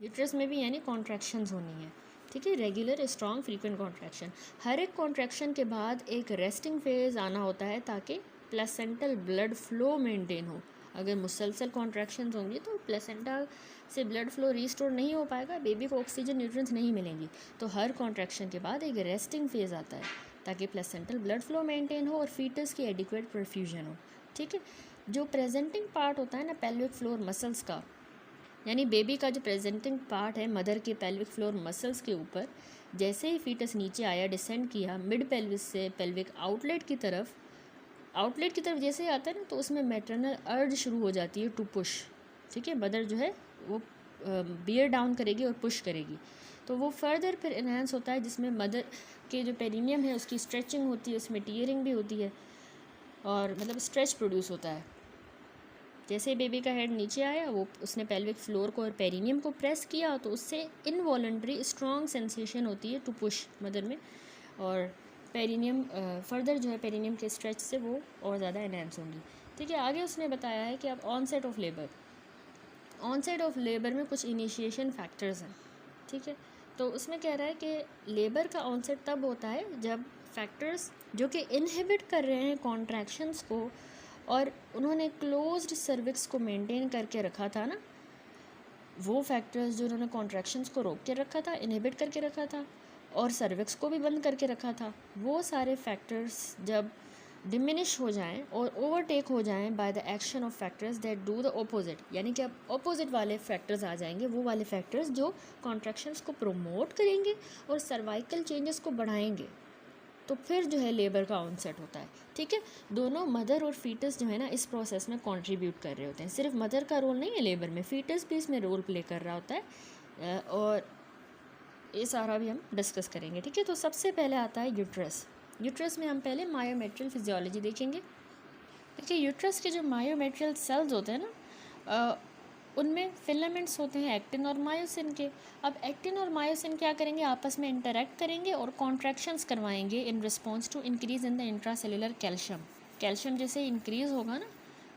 Uterus में भी यानी कॉन्ट्रैक्शंस होनी है, ठीक है, रेगुलर स्ट्रॉन्ग फ्रीक्वेंट कॉन्ट्रैक्शन। हर एक कॉन्ट्रैक्शन के बाद एक रेस्टिंग फेज आना होता है ताकि प्लेसेंटल ब्लड फ्लो मेंटेन हो। अगर मुसलसल कॉन्ट्रैक्शंस होंगी तो प्लेसेंटा से ब्लड फ्लो रीस्टोर नहीं हो पाएगा, बेबी को ऑक्सीजन न्यूट्रिएंट्स नहीं मिलेंगी। तो हर कॉन्ट्रैक्शन के बाद एक रेस्टिंग फेज आता है ताकि प्लेसेंटल ब्लड फ्लो मेंटेन हो और फीटस की एडिक्वेट परफ्यूजन हो, ठीक है। जो प्रेजेंटिंग पार्ट होता है ना पेल्विक फ्लोर मसल्स का, यानी बेबी का जो प्रेजेंटिंग पार्ट है मदर के पेल्विक फ्लोर मसल्स के ऊपर, जैसे ही फीटस नीचे आया, डिसेंड किया मिड पेल्विस से पेल्विक आउटलेट की तरफ जैसे ही आता है ना, तो उसमें मैटरनल अर्ज शुरू हो जाती है टू पुश, ठीक है। मदर जो है वो बियर डाउन करेगी और पुश करेगी, तो वो फर्दर फिर इन्हांस होता है, जिसमें मदर के जो पेरिनियम है उसकी स्ट्रेचिंग होती है, उसमें टीयरिंग भी होती है और मतलब स्ट्रेच प्रोड्यूस होता है। जैसे ही बेबी का हेड नीचे आया, वो उसने पेल्विक फ्लोर को और पेरिनियम को प्रेस किया, तो उससे इनवॉलंटरी स्ट्रॉन्ग सेंसेशन होती है टू पुश मदर में, और पेरिनियम फर्दर जो है पेरिनियम के स्ट्रेच से वो और ज़्यादा एनहेंस होंगी, ठीक है। आगे उसने बताया है कि अब ऑनसेट ऑफ लेबर में कुछ इनिशिएशन फैक्टर्स हैं, ठीक है। तो उसमें कह रहा है कि लेबर का ऑनसेट तब होता है जब फैक्टर्स जो कि इनहिबिट कर रहे हैं कॉन्ट्रैक्शंस को, और उन्होंने क्लोज्ड सर्विक्स को मेंटेन करके रखा था ना, वो फैक्टर्स जो उन्होंने कॉन्ट्रैक्शंस को रोक के रखा था, इनहिबिट करके रखा था, और सर्विक्स को भी बंद करके रखा था, वो सारे फैक्टर्स जब डिमिनिश हो जाएं और ओवरटेक हो जाएं by the action of factors that do the opposite, यानी कि अब ऑपोजिट वाले फैक्टर्स आ जाएंगे, वो वाले फैक्टर्स जो कॉन्ट्रैक्शंस को प्रोमोट करेंगे और सर्वाइकल चेंजेस को बढ़ाएंगे, तो फिर जो है लेबर का ऑनसेट होता है, ठीक है। दोनों मदर और फीटस जो है ना इस प्रोसेस में कंट्रीब्यूट कर रहे होते हैं, सिर्फ मदर का रोल नहीं है लेबर में, फीटस भी इसमें रोल प्ले कर रहा होता है, और ये सारा भी हम डिस्कस करेंगे, ठीक है। तो सबसे पहले आता है यूट्रस में हम पहले मायोमेट्रियल फिजियोलॉजी देखेंगे। देखिए यूट्रस के जो मायोमेट्रियल सेल्स होते हैं ना, उनमें फिलामेंट्स होते हैं एक्टिन और मायोसिन के। अब एक्टिन और मायोसिन क्या करेंगे, आपस में इंटरेक्ट करेंगे और कॉन्ट्रैक्शंस करवाएंगे in response to increase in the intracellular calcium जैसे इंक्रीज होगा ना,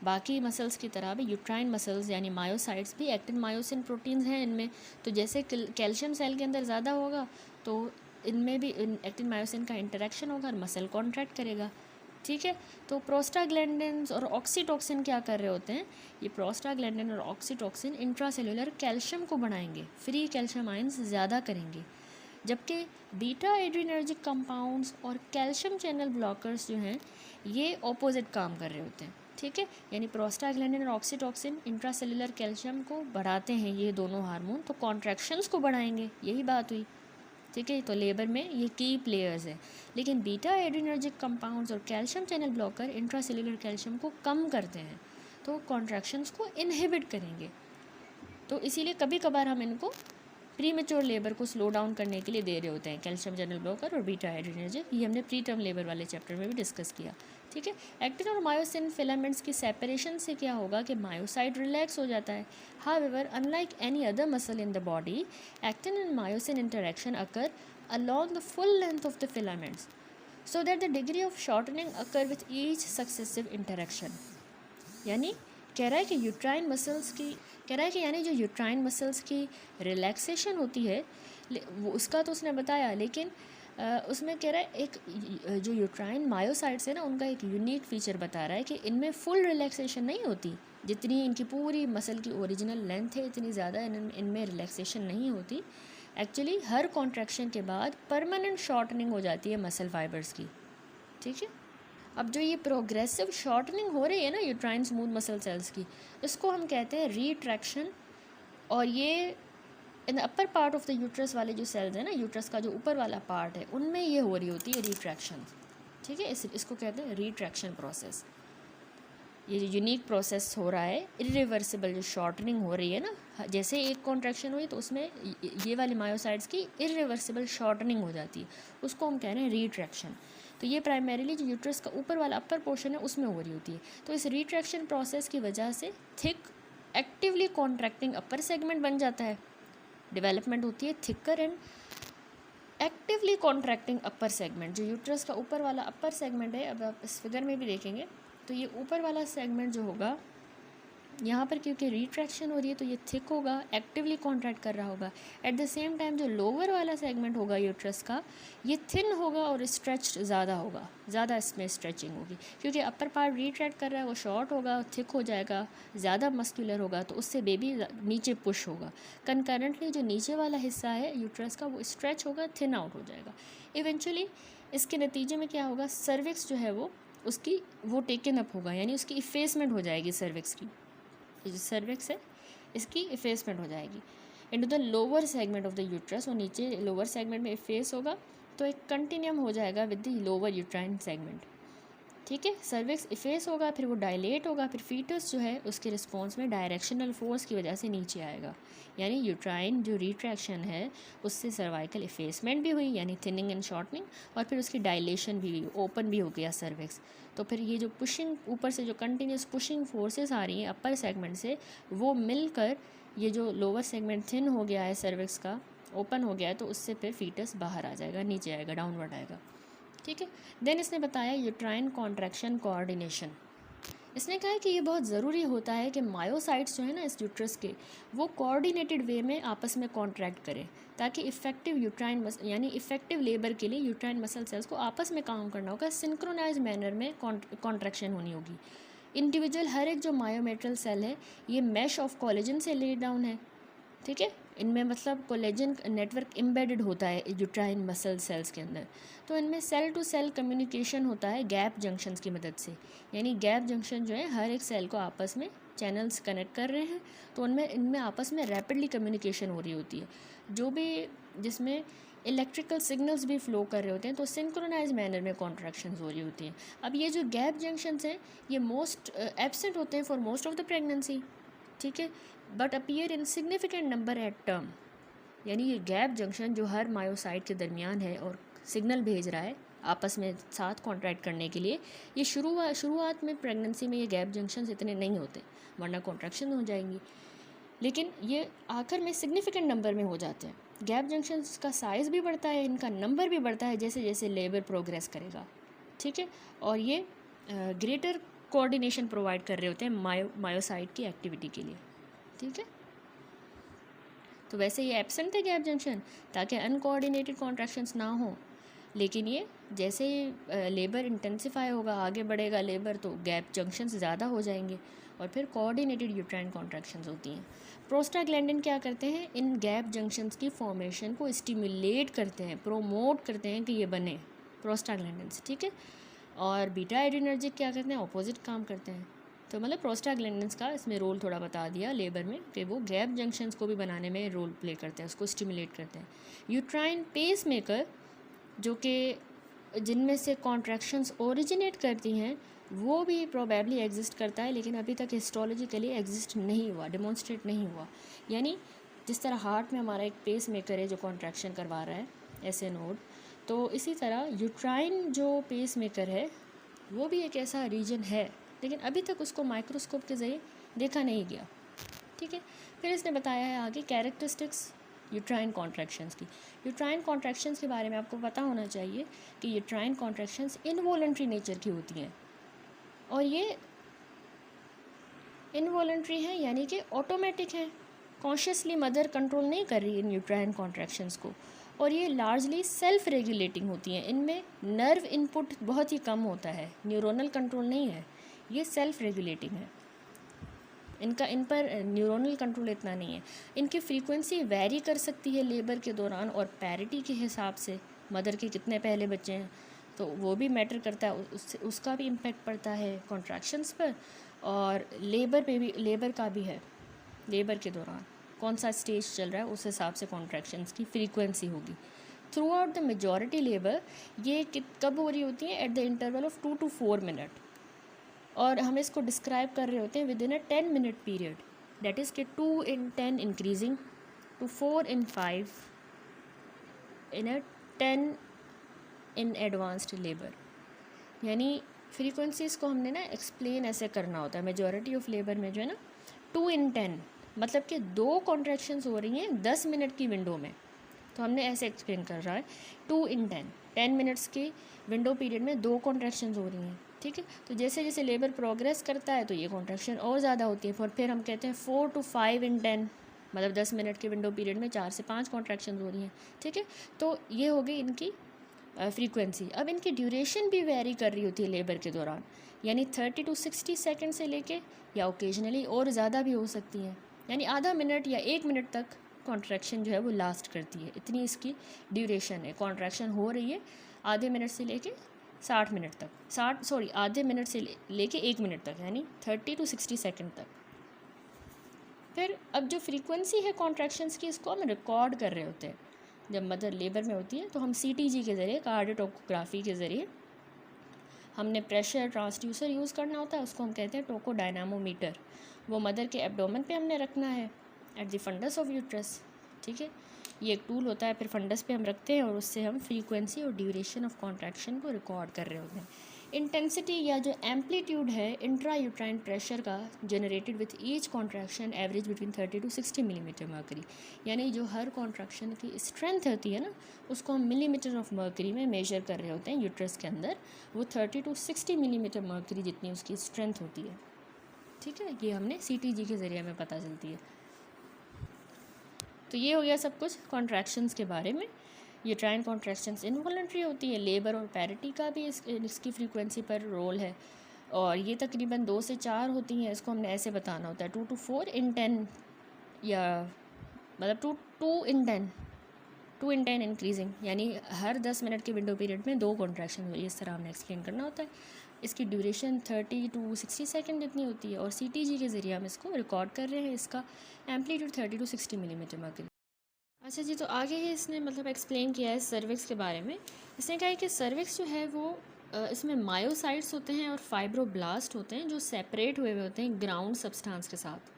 बाकी मसल्स की तरह भी यूट्राइन मसल्स यानी मायोसाइट्स भी एक्टिन मायोसिन प्रोटीन्स हैं इनमें, तो जैसे कैल्शियम सेल के अंदर ज़्यादा होगा तो इनमें भी एक्टिन मायोसिन का इंटरेक्शन होगा और मसल कॉन्ट्रैक्ट करेगा, ठीक है। तो प्रोस्टाग्लैंडिन्स और ऑक्सीटोक्सिन क्या कर रहे होते हैं, ये प्रोस्टाग्लैंडिन और ऑक्सीटोक्सिन इंट्रासेलुलर कैल्शियम को बढ़ाएंगे, फ्री कैल्शियम आयंस ज़्यादा करेंगे, जबकि बीटा एड्रीनर्जिक कंपाउंड्स और कैल्शियम चैनल ब्लॉकर्स जो हैं ये ऑपोजिट काम कर रहे होते हैं, ठीक है। यानी प्रोस्टाग्लैंडिन और ऑक्सीटोक्सिन इंट्रासेलुलर कैल्शियम को बढ़ाते हैं, ये दोनों हार्मोन तो कॉन्ट्रैक्शंस को बढ़ाएंगे, यही बात हुई, ठीक है। तो लेबर में ये की प्लेयर्स हैं, लेकिन बीटा एड्रीनर्जिक कंपाउंड्स और calcium channel blocker intracellular calcium को कम करते हैं, तो कॉन्ट्रैक्शंस को इनहिबिट करेंगे। तो इसीलिए कभी कभार हम इनको प्री मेच्योर लेबर को स्लो डाउन करने के लिए दे रहे होते हैं, कैल्शियम चैनल ब्लॉकर और बीटा एड्रीनर्जिक, ये हमने प्री टर्म लेबर वाले चैप्टर में भी डिस्कस किया, ठीक है। एक्टिन और मायोसिन फिलामेंट्स की सेपरेशन से क्या होगा कि मायोसाइट रिलैक्स हो जाता है। However unlike any other muscle in the body, actin and myosin interaction occur along the full length of the filaments so that the degree of shortening occur with each successive interaction। यानी कह रहा है कि यानी जो uterine muscles की relaxation होती है वो उसका तो उसने बताया, लेकिन उसमें कह रहा है एक जो यूट्राइन मायोसाइट्स है ना उनका एक यूनिक फीचर बता रहा है कि इनमें फुल रिलैक्सेशन नहीं होती, जितनी इनकी पूरी मसल की ओरिजिनल लेंथ है इतनी ज़्यादा इनमें रिलैक्सेशन नहीं होती। एक्चुअली हर कॉन्ट्रैक्शन के बाद परमानेंट शॉर्टनिंग हो जाती है मसल फाइबर्स की, ठीक है। अब जो ये प्रोग्रेसिव शॉर्टनिंग हो रही है ना यूट्राइन स्मूथ मसल सेल्स की, इसको हम कहते हैं रीट्रैक्शन, और ये in the upper part of the uterus वाले जो सेल्स हैं ना, यूट्रस का जो ऊपर वाला पार्ट है उनमें ये हो रही होती है रीट्रैक्शन, ठीक है। इसको कहते हैं रीट्रैक्शन प्रोसेस। ये जो यूनिक प्रोसेस हो रहा है, इरिवर्सिबल जो शॉर्टनिंग हो रही है ना, जैसे एक कॉन्ट्रैक्शन हुई तो उसमें ये वाली मायोसाइट्स की इरिवर्सिबल शॉर्टनिंग हो जाती है, उसको हम कह रहे हैं रीट्रैक्शन। तो ये प्राइमरीली जो यूट्रस का ऊपर वाला अपर पोर्शन है उसमें हो रही होती है। तो इस रीट्रैक्शन प्रोसेस की वजह से thick actively contracting upper segment बन जाता है, डेवलपमेंट होती है thicker and actively contracting upper segment. जो यूट्रस का ऊपर वाला अपर सेगमेंट है, अब आप इस फिगर में भी देखेंगे तो ये ऊपर वाला सेगमेंट जो होगा यहाँ पर क्योंकि रिट्रैक्शन हो रही है तो ये थिक होगा, एक्टिवली कॉन्ट्रैक्ट कर रहा होगा। एट द सेम टाइम जो लोअर वाला सेगमेंट होगा यूट्रस का, ये थिन होगा और स्ट्रेच्ड ज़्यादा होगा, ज़्यादा इसमें स्ट्रेचिंग होगी। क्योंकि अपर पार्ट रिट्रैक्ट कर रहा है, वो शॉर्ट होगा, थिक हो जाएगा, ज़्यादा मस्कुलर होगा, तो उससे बेबी नीचे पुश होगा। कंकरेंटली जो नीचे वाला हिस्सा है यूट्रस का, वो स्ट्रेच होगा, थिन आउट हो जाएगा। इवेंचुअली इसके नतीजे में क्या होगा, सर्विक्स जो है वो टेकन अप होगा, यानी उसकी इफेसमेंट हो जाएगी सर्विक्स की। ये जो सर्विक्स है इसकी इफेसमेंट हो जाएगी into the lower segment of the uterus. वो नीचे लोअर सेगमेंट में इफेस होगा, तो एक कंटिन्यूम हो जाएगा with the lower uterine segment. ठीक है, सर्विक्स इफेस होगा, फिर वो डायलेट होगा, फिर फीटस जो है उसके रिस्पॉन्स में डायरेक्शनल फोर्स की वजह से नीचे आएगा। यानी यूट्राइन जो रिट्रैक्शन है उससे सर्वाइकल इफेसमेंट भी हुई, यानी थिनिंग एंड शॉर्टनिंग, और फिर उसकी डायलेशन भी हुई, ओपन भी हो गया सर्विक्स। तो फिर ये जो पुशिंग, ऊपर से जो कंटिन्यूस पुशिंग फोर्सेस आ रही हैं अपर सेगमेंट से, वो मिलकर ये जो लोअर सेगमेंट थिन हो गया है सर्विक्स का, ओपन हो गया है, तो उससे फिर फीटस बाहर आ जाएगा, नीचे आएगा, डाउनवर्ड आएगा। ठीक है, देन इसने बताया यूट्राइन कॉन्ट्रैक्शन कोऑर्डिनेशन। इसने कहा है कि ये बहुत ज़रूरी होता है कि मायोसाइट्स जो है ना इस यूट्रस के, वो कोऑर्डिनेटेड वे में आपस में कॉन्ट्रैक्ट करें, ताकि इफेक्टिव यानी इफेक्टिव लेबर के लिए यूट्राइन मसल सेल्स को आपस में काम करना होगा, सिंक्रोनाइज मैनर में कॉन्ट्रैक्शन होनी होगी। इंडिविजुअल हर एक जो मायोमेट्रल सेल है ये मैश ऑफ कोलेजन से लेड डाउन है। ठीक है, इनमें मतलब कोलेजन नेटवर्क एम्बेडेड होता है यूट्राइन मसल सेल्स के अंदर। तो इनमें सेल टू सेल कम्युनिकेशन होता है गैप जंक्शंस की मदद से, यानी गैप जंक्शन जो है हर एक सेल को आपस में चैनल्स कनेक्ट कर रहे हैं, तो इनमें आपस में रैपिडली कम्युनिकेशन हो रही होती है, जो भी जिसमें इलेक्ट्रिकल सिग्नल्स भी फ्लो कर रहे होते हैं, तो सिंक्रोनाइज मैनर में कॉन्ट्रैक्शंस हो रही होती हैं। अब ये जो गैप जंक्शंस हैं ये मोस्ट एब्सेंट होते हैं for most of the pregnancy. ठीक है, but appear in significant number at term, यानी ये गैप जंक्शन जो हर मायोसाइट के दरमियान है और सिग्नल भेज रहा है आपस में साथ कॉन्ट्रैक्ट करने के लिए, ये शुरुआत में प्रेगनेंसी में ये गैप जंक्शंस इतने नहीं होते, वरना कॉन्ट्रैक्शन हो जाएंगी, लेकिन ये आखिर में सिग्निफिकेंट नंबर में हो जाते हैं। गैप जंक्शंस का साइज़ भी बढ़ता है, इनका नंबर भी बढ़ता है जैसे जैसे लेबर प्रोग्रेस करेगा। ठीक है, और ये ग्रेटर कोऑर्डिनेशन प्रोवाइड कर रहे होते हैं मायोसाइट की एक्टिविटी के लिए। ठीक है, तो वैसे ये एब्सेंट है गैप जंक्शन ताकि अनकोऑर्डिनेटेड कॉन्ट्रैक्शंस ना हो, लेकिन ये जैसे लेबर इंटेंसिफाई होगा, आगे बढ़ेगा लेबर, तो गैप जंक्शंस ज़्यादा हो जाएंगे और फिर कोऑर्डिनेटेड यूट्राइन कॉन्ट्रैक्शंस होती हैं। प्रोस्टाग्लैंडिन क्या करते हैं, इन गैप जंक्शंस की फॉर्मेशन को स्टिमुलेट करते हैं, प्रोमोट करते हैं कि ये बने प्रोस्टाग्लैंडिन्स। ठीक है, और बीटा एड्रीनर्जिक क्या करते हैं, ऑपोजिट काम करते हैं। तो मतलब प्रोस्टाग्लैंडिन्स का इसमें रोल थोड़ा बता दिया लेबर में कि वो गैप जंक्शंस को भी बनाने में रोल प्ले करते हैं, उसको स्टिमुलेट करते हैं। यूट्राइन पेस मेकर जो कि जिनमें से कॉन्ट्रैक्शंस ओरिजिनेट करती हैं, वो भी प्रोबेबली एग्जिस्ट करता है, लेकिन अभी तक हिस्टोलॉजिकली एग्जिस्ट नहीं हुआ, डेमोन्स्ट्रेट नहीं हुआ। यानी जिस तरह हार्ट में हमारा एक पेस मेकर है जो कॉन्ट्रैक्शन करवा रहा है, ऐसे नोड, तो इसी तरह यूट्राइन जो पेस मेकर है वो भी एक ऐसा रीजन है, लेकिन अभी तक उसको माइक्रोस्कोप के ज़रिए देखा नहीं गया। ठीक है, फिर इसने बताया है आगे कैरेक्टरिस्टिक्स यूट्राइन कॉन्ट्रैक्शंस की। यूट्राइन कॉन्ट्रैक्शंस के बारे में आपको पता होना चाहिए कि यूट्राइन कॉन्ट्रैक्शंस इनवॉलंटरी नेचर की होती हैं, और ये इनवॉलंटरी हैं यानी कि ऑटोमेटिक हैं, कॉन्शियसली मदर कंट्रोल नहीं कर रही इन यूट्राइन कॉन्ट्रैक्शंस को, और ये लार्जली सेल्फ रेगुलेटिंग होती हैं। इनमें नर्व इनपुट बहुत ही कम होता है, न्यूरोनल कंट्रोल नहीं है, ये सेल्फ रेगुलेटिंग है। इन पर न्यूरोनल कंट्रोल इतना नहीं है। इनकी फ्रीक्वेंसी वैरी कर सकती है लेबर के दौरान और पैरिटी के हिसाब से, मदर के कितने पहले बच्चे हैं तो वो भी मैटर करता है, उसका भी इम्पेक्ट पड़ता है कॉन्ट्रैक्शंस पर, और लेबर पे भी, लेबर का भी है, लेबर के दौरान कौन सा स्टेज चल रहा है उस हिसाब से कॉन्ट्रैक्शंस की फ्रीक्वेंसी होगी। Throughout the majority labour ये कब हो रही होती है, at the interval of 2 to 4 minute, और हम इसको डिस्क्राइब कर रहे होते हैं within a 10 minute period, that is कि 2 in 10 increasing to 4 in 5 in a 10 in advanced labour. यानी फ्रीक्वेंसीज़ को हमने ना एक्सप्लेन ऐसे करना होता है। मेजॉरिटी ऑफ लेबर में जो है ना 2 in 10 मतलब कि 2 कॉन्ट्रैक्शंस हो रही हैं 10 मिनट की विंडो में, तो हमने ऐसे एक्सप्लेन कर रहा है 2 in 10 मिनट्स की विंडो पीरियड में 2 कॉन्ट्रैक्शंस हो रही हैं, ठीक है। तो जैसे जैसे लेबर प्रोग्रेस करता है तो ये कॉन्ट्रैक्शन और ज़्यादा होती है, और फिर हम कहते हैं 4 to 5 in 10, मतलब 10 मिनट के विंडो पीरियड में 4 से 5 कॉन्ट्रैक्शन हो रही हैं, ठीक है। तो ये हो गई इनकी फ्रीक्वेंसी। अब इनकी ड्यूरेशन भी वेरी कर रही होती है लेबर के दौरान, यानी 30 to 60 सेकेंड से लेके, या ओकेजनली और ज़्यादा भी हो सकती हैं, यानी आधा मिनट या 1 मिनट तक कॉन्ट्रैक्शन जो है वो लास्ट करती है। इतनी इसकी ड्यूरेशन है, कॉन्ट्रैक्शन हो रही है आधे मिनट से लेके 60 मिनट तक, आधे मिनट से लेके 1 मिनट तक, यानी 30 to 60 सेकेंड तक। फिर अब जो फ्रीक्वेंसी है कॉन्ट्रैक्शंस की, इसको हम रिकॉर्ड कर रहे होते हैं। जब मदर लेबर में होती है तो हम CTG के ज़रिए, कार्डियोटोकोग्राफी के ज़रिए, हमने प्रेशर ट्रांसड्यूसर यूज़ करना होता है, उसको हम कहते हैं टोकोडायनामोमीटर। वो मदर के एब्डोमेन पे हमने रखना है, at the fundus of uterus, ठीक है। ये एक टूल होता है, फिर फंडस पे हम रखते हैं और उससे हम फ्रीक्वेंसी और ड्यूरेशन ऑफ कॉन्ट्रैक्शन को रिकॉर्ड कर रहे होते हैं। इंटेंसिटी या जो एम्पलीट्यूड है इंट्रा यूट्राइन प्रेशर का, generated with each contraction average between 30 to 60 millimetre mercury, यानी जो हर कॉन्ट्रैक्शन की स्ट्रेंथ होती है ना, उसको हम मिलीमीटर ऑफ मर्करी में मेजर कर रहे होते हैं यूट्रस के अंदर। वो 30 to 60 मिलीमीटर मर्करी जितनी उसकी स्ट्रेंथ होती है, ठीक है। ये हमने CTG के ज़रिए हमें पता चलती है। तो ये हो गया सब कुछ कॉन्ट्रैक्शंस के बारे में। यूट्राइन कॉन्ट्रैक्शंस इनवॉलंटरी होती है, लेबर और पैरिटी का भी इसकी फ्रीक्वेंसी पर रोल है, और ये तकरीबन 2 से 4 होती हैं। इसको हमने ऐसे बताना होता है 2 to 4 in 10, या मतलब 2 in 10 इंक्रीजिंग, यानी हर 10 मिनट के विंडो पीरियड में 2 कॉन्ट्रैक्शन हुई, इस तरह हमने एक्सप्लेन करना होता है। इसकी ड्यूरेशन 30 to 60 सेकेंड जितनी होती है, और CTG के ज़रिए हम इसको रिकॉर्ड कर रहे हैं। इसका एम्पलीट्यूड 30 to 60 मिलीमीटर मर्करी। अच्छा जी, तो आगे ही इसने मतलब एक्सप्लेन किया है सर्विक्स के बारे में। इसने कहा है कि सर्विक्स जो है वो इसमें मायोसाइट्स होते हैं और फाइब्रोब्लास्ट होते हैं, जो सेपरेट हुए होते हैं ग्राउंड सब्सटेंस के साथ,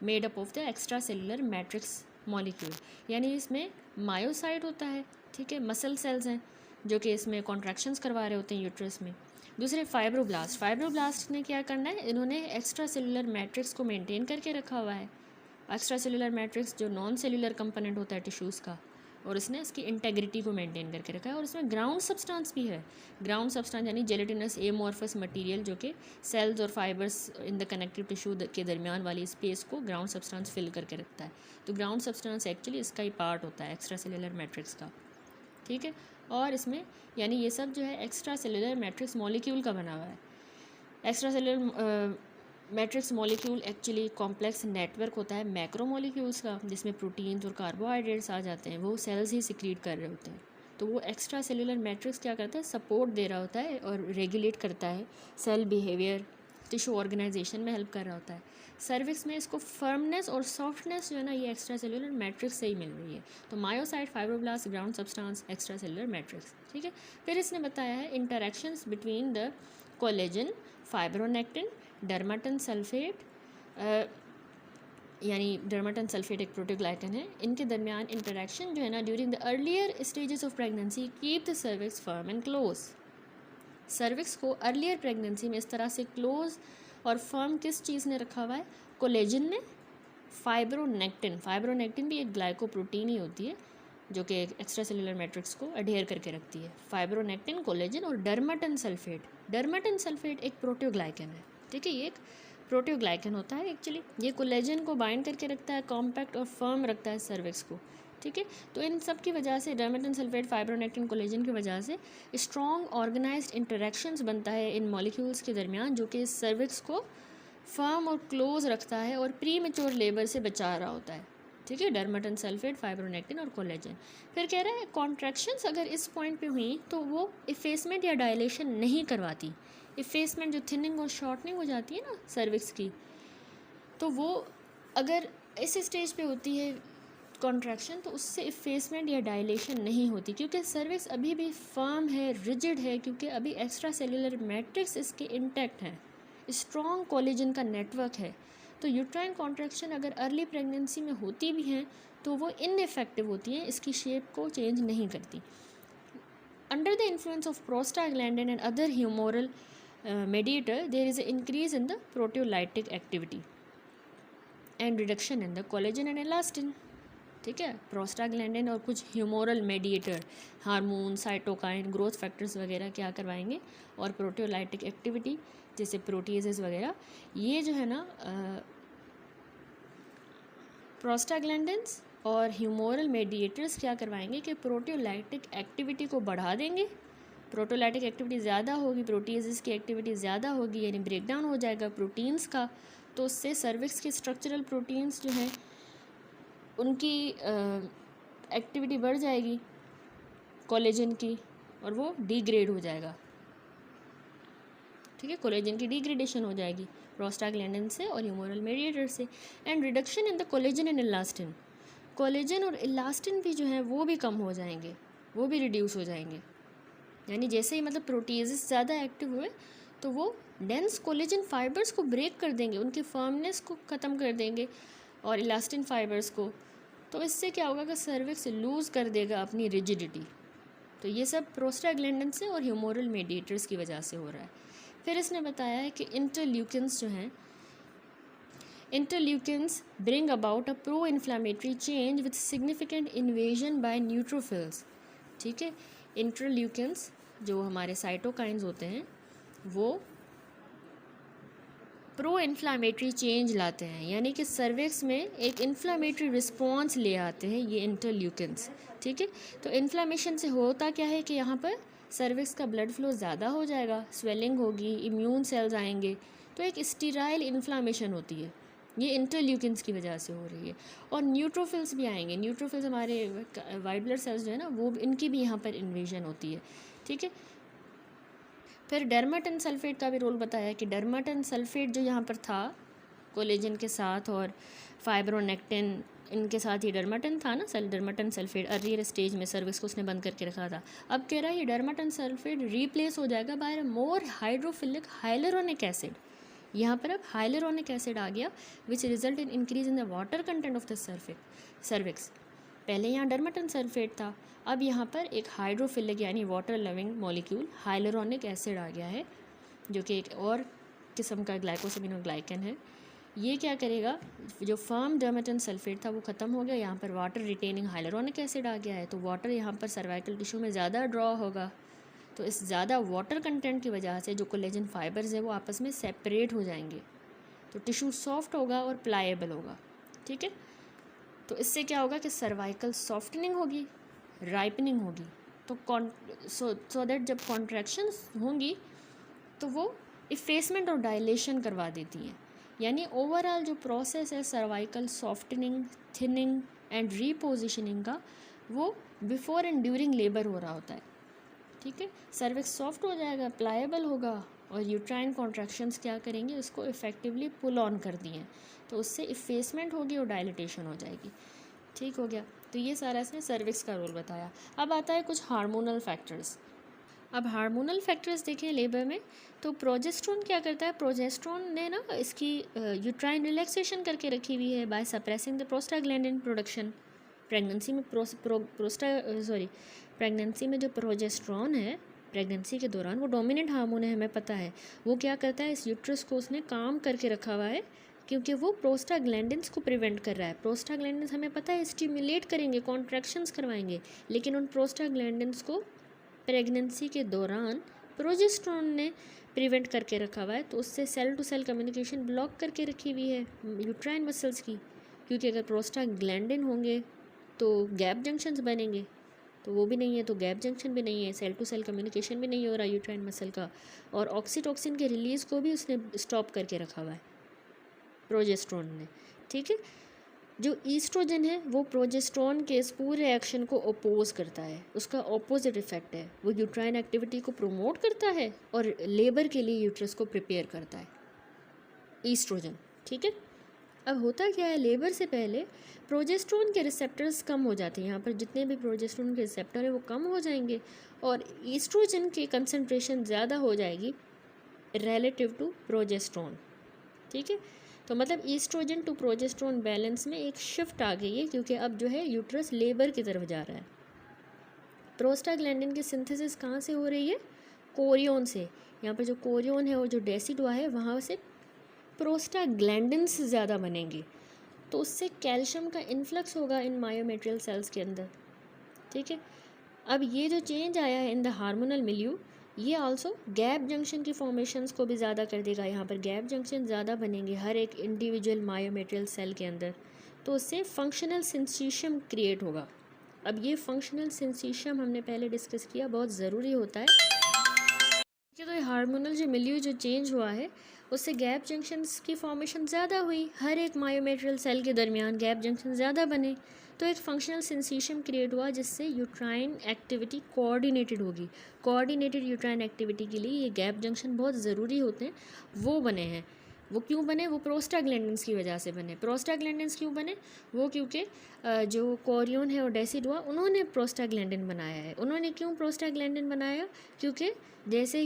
made up of the extra cellular matrix molecule. यानी इसमें मायोसाइट होता है, ठीक है, मसल सेल्स हैं जो कि इसमें कॉन्ट्रैक्शंस करवा रहे होते हैं यूट्रस में। दूसरे फाइब्रोब्लास्ट ने क्या करना है, इन्होंने एक्स्ट्रा सेलुलर मैट्रिक्स को मेंटेन करके रखा हुआ है। एक्स्ट्रा सेलुलर मैट्रिक्स जो नॉन सेलुलर कंपोनेंट होता है टिश्यूज़ का, और इसने इसकी इंटेग्रिटी को मेंटेन करके रखा है। और इसमें ग्राउंड सब्सटेंस भी है। ग्राउंड सब्सटेंस यानी जेलेटिनस एमोर्फस मटेरियल, जो कि सेल्स और fibres in the connective tissue के दरमियान वाली स्पेस को ग्राउंड सब्सटेंस फिल करके रखता है। तो ग्राउंड सब्सटेंस एक्चुअली इसका ही पार्ट होता है, एक्स्ट्रा सेलुलर मैट्रिक्स का, ठीक है। और इसमें यानी ये सब जो है एक्स्ट्रा सेलुलर मैट्रिक्स मॉलिक्यूल का बना हुआ है। Extra cellular matrix molecule actually complex network होता है मैक्रो मॉलिक्यूल्स का, जिसमें प्रोटीन्स और कार्बोहाइड्रेट्स आ जाते हैं, वो सेल्स ही सिक्रीट कर रहे होते हैं। तो वो एक्स्ट्रा सेलुलर मैट्रिक्स क्या करता है, सपोर्ट दे रहा होता है और रेगुलेट करता है सेल बिहेवियर, टिश्यू ऑर्गेनाइजेशन में हेल्प कर रहा होता है। सर्विक्स में इसको फर्मनेस और सॉफ्टनेस जो है ना, ये एक्स्ट्रा सेलुलर मैट्रिक्स से ही मिल रही है। तो myocyte, fibroblast, ground substance, extra cellular matrix, ठीक है। फिर इसने बताया है interactions between the collagen, fibronectin, dermatan sulphate, यानी डर्माटन सल्फेट एक प्रोटीग्लाइकन है, इनके दरमियान इंटरेक्शन जो है ना during the earlier stages of pregnancy keep the cervix firm and close. Cervix को अर्लियर प्रेगनेंसी में इस तरह से क्लोज और फर्म किस चीज़ ने रखा हुआ है, कोलेजन ने, फाइब्रोनेक्टिन भी एक ग्लाइकोप्रोटीन ही होती है जो कि एक्स्ट्रा सेलुलर मैट्रिक्स को अडेयर करके रखती है। फाइब्रोनेक्टिन, कोलेजन और डर्माटन सल्फेट एक प्रोटीग्लाइकन है, ठीक है। ये एक प्रोटीग्लाइकन होता है एक्चुअली, ये कोलेजन को बाइंड करके रखता है, कॉम्पैक्ट और फर्म रखता है सर्विक्स को, ठीक है। तो इन सब की वजह से डर्माटन सल्फेट, फाइब्रोनेक्टिन, कोलेजन की वजह से स्ट्रॉन्ग ऑर्गेनाइज्ड इंटरेक्शंस बनता है इन मॉलिक्यूल्स के दरमियान, जो कि सर्विक्स को फर्म और क्लोज रखता है और प्री मेच्योर लेबर से बचा रहा होता है, ठीक है। डर्माटन सल्फेट, फाइब्रोनेक्टिन और कोलेजन। फिर कह रहा है कॉन्ट्रैक्शंस अगर इस पॉइंट पे हुई तो वो इफेसमेंट या डायलेशन नहीं करवाती। इफेसमेंट जो थिनिंग और शॉर्टनिंग हो जाती है ना सर्विक्स की, तो वो अगर इस स्टेज पे होती है कॉन्ट्रैक्शन, तो उससे इफेसमेंट या डायलेशन नहीं होती, क्योंकि सर्विक्स अभी भी फर्म है, रिजिड है, क्योंकि अभी एक्स्ट्रा सेलुलर मैट्रिक्स इसके इंटैक्ट हैं, स्ट्रॉन्ग कोलेजन का नेटवर्क है। तो यूट्राइन कॉन्ट्रैक्शन अगर अर्ली प्रेगनेंसी में होती भी हैं तो वो इनइफेक्टिव होती हैं, इसकी शेप को चेंज नहीं करती। Under the influence of prostaglandin and other humoral mediator, there is an increase in the proteolytic activity and reduction in the collagen and elastin. ठीक है। प्रोस्टाग्लैंडिन और कुछ humoral mediator, hormone, cytokine, growth factors वगैरह क्या करवाएंगे, और proteolytic activity जैसे proteases वगैरह, ये जो है ना प्रोस्टाग्लैंडिन्स और ह्यूमोरल मेडिएटर्स क्या करवाएंगे कि प्रोटियोलाइटिक एक्टिविटी को बढ़ा देंगे। प्रोटियोलाइटिक एक्टिविटी ज़्यादा होगी, प्रोटीजेस की एक्टिविटी ज़्यादा होगी, यानी ब्रेकडाउन हो जाएगा प्रोटीन्स का, तो उससे सर्विक्स के स्ट्रक्चरल प्रोटीन्स जो हैं उनकी एक्टिविटी बढ़ जाएगी कोलेजन की, और वो डिग्रेड हो जाएगा। ठीक है, कोलेजन की डिग्रेडेशन हो जाएगी प्रोस्टाग्लैंडिन से और ह्यूमोरल मेडिएटर से। And reduction in the collagen and elastin, collagen और इलास्टिन भी जो है वो भी कम हो जाएंगे, वो भी रिड्यूस हो जाएंगे। यानी जैसे ही मतलब प्रोटीजेस ज़्यादा एक्टिव हुए तो वो डेंस कोलेजन फाइबर्स को ब्रेक कर देंगे, उनकी फर्मनेस को ख़त्म कर देंगे और इलास्टिन फाइबर्स को। तो इससे क्या होगा कि सर्विक्स लूज़ कर देगा अपनी रिजिडिटी। तो ये सब प्रोस्टाग्लैंडिन से और ह्यूमोरल मेडिएटर्स की वजह से हो रहा है। फिर इसने बताया है कि इंटरल्यूकिन्स जो हैं, interleukins bring about a pro inflammatory change with significant invasion by neutrophils. ठीक है, इंटरल्यूकिन्स जो हमारे साइटोकाइंस होते हैं वो प्रो इन्फ्लामेटरी चेंज लाते हैं, यानी कि सर्विक्स में एक इन्फ्लामेटरी रिस्पॉन्स ले आते हैं ये इंटरल्यूकिन्स। ठीक है, तो इन्फ्लामेशन से होता क्या है कि यहाँ पर सर्विक्स का ब्लड फ्लो ज़्यादा हो जाएगा, स्वेलिंग होगी, इम्यून सेल्स आएंगे, तो एक स्टीराइल इन्फ्लामेशन होती है, ये इंटरल्यूकिन्स की वजह से हो रही है। और न्यूट्रोफिल्स भी आएंगे, न्यूट्रोफिल्स हमारे वाइट ब्लड सेल्स जो है ना, वो इनकी भी यहाँ पर इन्वेजन होती है। ठीक है, फिर डर्माटन सल्फेट का भी रोल बताया कि डर्माटन सल्फेट जो यहाँ पर था कोलेजन के साथ और फाइब्रोनेक्टिन इनके साथ, ही डर्माटन था ना, डर्माटन सल्फेट अर्लियर स्टेज में सर्विक्स को उसने बंद करके रखा था। अब कह रहा है ये डर्माटन सल्फेट रिप्लेस हो जाएगा बाय मोर हाइड्रोफिलिक हाइलुरोनिक एसिड। यहाँ पर अब हाइलुरोनिक एसिड आ गया which result in increase in the water content of the cervix. पहले यहाँ डर्माटन सल्फेट था, अब यहाँ पर एक हाइड्रोफिलिक यानी water loving molecule hyaluronic acid आ गया है, जो कि एक और किस्म का ग्लाइकोसेमिनोग्लाइकन है। ये क्या करेगा, जो फर्म डर्माटन सल्फेट था वो ख़त्म हो गया, यहाँ पर वाटर रिटेनिंग हाइलुरोनिक एसिड आ गया है, तो वाटर यहाँ पर सर्वाइकल टिश्यू में ज़्यादा ड्रॉ होगा। तो इस ज़्यादा वाटर कंटेंट की वजह से जो कोलेजन फाइबर्स है वो आपस में सेपरेट हो जाएंगे, तो टिश्यू सॉफ्ट होगा और प्लाएबल होगा। ठीक है, तो इससे क्या होगा कि सर्वाइकल सॉफ्टनिंग होगी, राइपनिंग होगी, तो सो दैट जब कॉन्ट्रैक्शंस होंगी तो वो इफेसमेंट और डायलेशन करवा देती हैं। यानी ओवरऑल जो प्रोसेस है cervical softening, thinning and repositioning का, वो बिफोर एंड ड्यूरिंग लेबर हो रहा होता है। ठीक है, सर्विक्स सॉफ्ट हो जाएगा, प्लाएबल होगा, और यूट्राइन कॉन्ट्रैक्शंस क्या करेंगे, उसको इफेक्टिवली पुल ऑन कर दिए, तो उससे इफेसमेंट होगी और डायलिटेशन हो जाएगी। ठीक हो गया, तो ये सारा इसने सर्विक्स का रोल बताया। अब आता है कुछ हार्मोनल फैक्टर्स। अब हार्मोनल फैक्टर्स देखें लेबर में, तो प्रोजेस्ट्रॉन क्या करता है, प्रोजेस्ट्रॉन ने ना इसकी यूट्राइन रिलैक्सेशन करके रखी हुई है by suppressing the prostaglandin production. Pregnancy में प्रेगनेंसी में जो प्रोजेस्ट्रॉन है प्रेगनेंसी के दौरान वो डोमिनेंट हार्मोन है, हमें पता है। वो क्या करता है, इस यूट्रस को उसने काम करके रखा हुआ है, क्योंकि वो प्रोस्टाग्लैंडिन्स को प्रिवेंट कर रहा है। प्रोस्टाग्लैंडिन्स हमें पता है स्टिमुलेट करेंगे, कॉन्ट्रैक्शंस करवाएंगे, लेकिन उन प्रोस्टाग्लैंडिन्स को प्रेगनेंसी के दौरान प्रोजेस्ट्रॉन ने प्रिवेंट करके रखा हुआ है, तो उससे cell to cell communication block करके रखी हुई है यूट्राइन मसल्स की, क्योंकि अगर प्रोस्टाग्लैंडिन होंगे तो गैप जंक्शंस बनेंगे, तो वो भी नहीं है, तो गैप जंक्शन भी नहीं है, सेल टू सेल कम्युनिकेशन भी नहीं हो रहा यूट्राइन मसल का, और ऑक्सीटोसिन के रिलीज़ को भी उसने स्टॉप करके रखा हुआ है प्रोजेस्ट्रॉन ने। ठीक है, जो ईस्ट्रोजन है वो प्रोजेस्ट्रॉन के इस पूरे एक्शन को अपोज करता है, उसका ऑपोजिट इफेक्ट है, वो यूट्राइन एक्टिविटी को प्रमोट करता है और लेबर के लिए यूट्रस को प्रिपेयर करता है ईस्ट्रोजन। ठीक है, अब होता क्या है, लेबर से पहले प्रोजेस्ट्रॉन के रिसेप्टर्स कम हो जाते हैं, यहाँ पर जितने भी प्रोजेस्ट्रॉन के रिसेप्टर हैं वो कम हो जाएंगे और ईस्ट्रोजन की कंसंट्रेशन ज़्यादा हो जाएगी रिलेटिव टू प्रोजेस्ट्रॉन। ठीक है, तो मतलब ईस्ट्रोजन टू प्रोजेस्ट्रॉन बैलेंस में एक शिफ्ट आ गई है, क्योंकि अब जो है यूट्रस लेबर की तरफ जा रहा है। प्रोस्टाग्लैंडिन की सिंथेसिस कहाँ से हो रही है, कोरियोन से। यहाँ पर जो कोरियोन है और जो डेसिडुआ है वहाँ से प्रोस्टाग्लैंडिन्स ज़्यादा बनेंगे, तो उससे कैल्शियम का इन्फ्लक्स होगा इन मायोमेट्रियल सेल्स के अंदर, ठीक है। अब ये जो चेंज आया है इन द हार्मोनल मिल्यू, ये आल्सो गैप जंक्शन की फॉर्मेशंस को भी ज़्यादा कर देगा। यहाँ पर गैप जंक्शन ज़्यादा बनेंगे हर एक इंडिविजुअल मायोमेट्रियल सेल के अंदर, तो उससे फंक्शनल सिंसीशियम क्रिएट होगा। अब ये फंक्शनल सिंसीशियम हमने पहले डिस्कस किया, बहुत ज़रूरी होता है कि तो ये हार्मोनल जो मिल्यू जो चेंज हुआ है उससे गैप जंक्शंस की फॉर्मेशन ज़्यादा हुई, हर एक मायोमेट्रियल सेल के दरमियान गैप जंक्शन ज़्यादा बने, तो एक फंक्शनल सिंसीशियम क्रिएट हुआ जिससे यूट्राइन एक्टिविटी कोऑर्डिनेटेड होगी। कोऑर्डिनेटेड यूट्राइन एक्टिविटी के लिए ये गैप जंक्शन बहुत ज़रूरी होते हैं, वो बने हैं। वो क्यों बने? वो प्रोस्टाग्लैंडिन्स की वजह से बने। प्रोस्टाग्लैंडिन्स क्यों बने? वो क्योंकि जो कोरियन है और डेसिडुआ उन्होंने प्रोस्टाग्लैंडिन बनाया है। उन्होंने क्यों प्रोस्टाग्लैंडिन बनाया? क्योंकि जैसे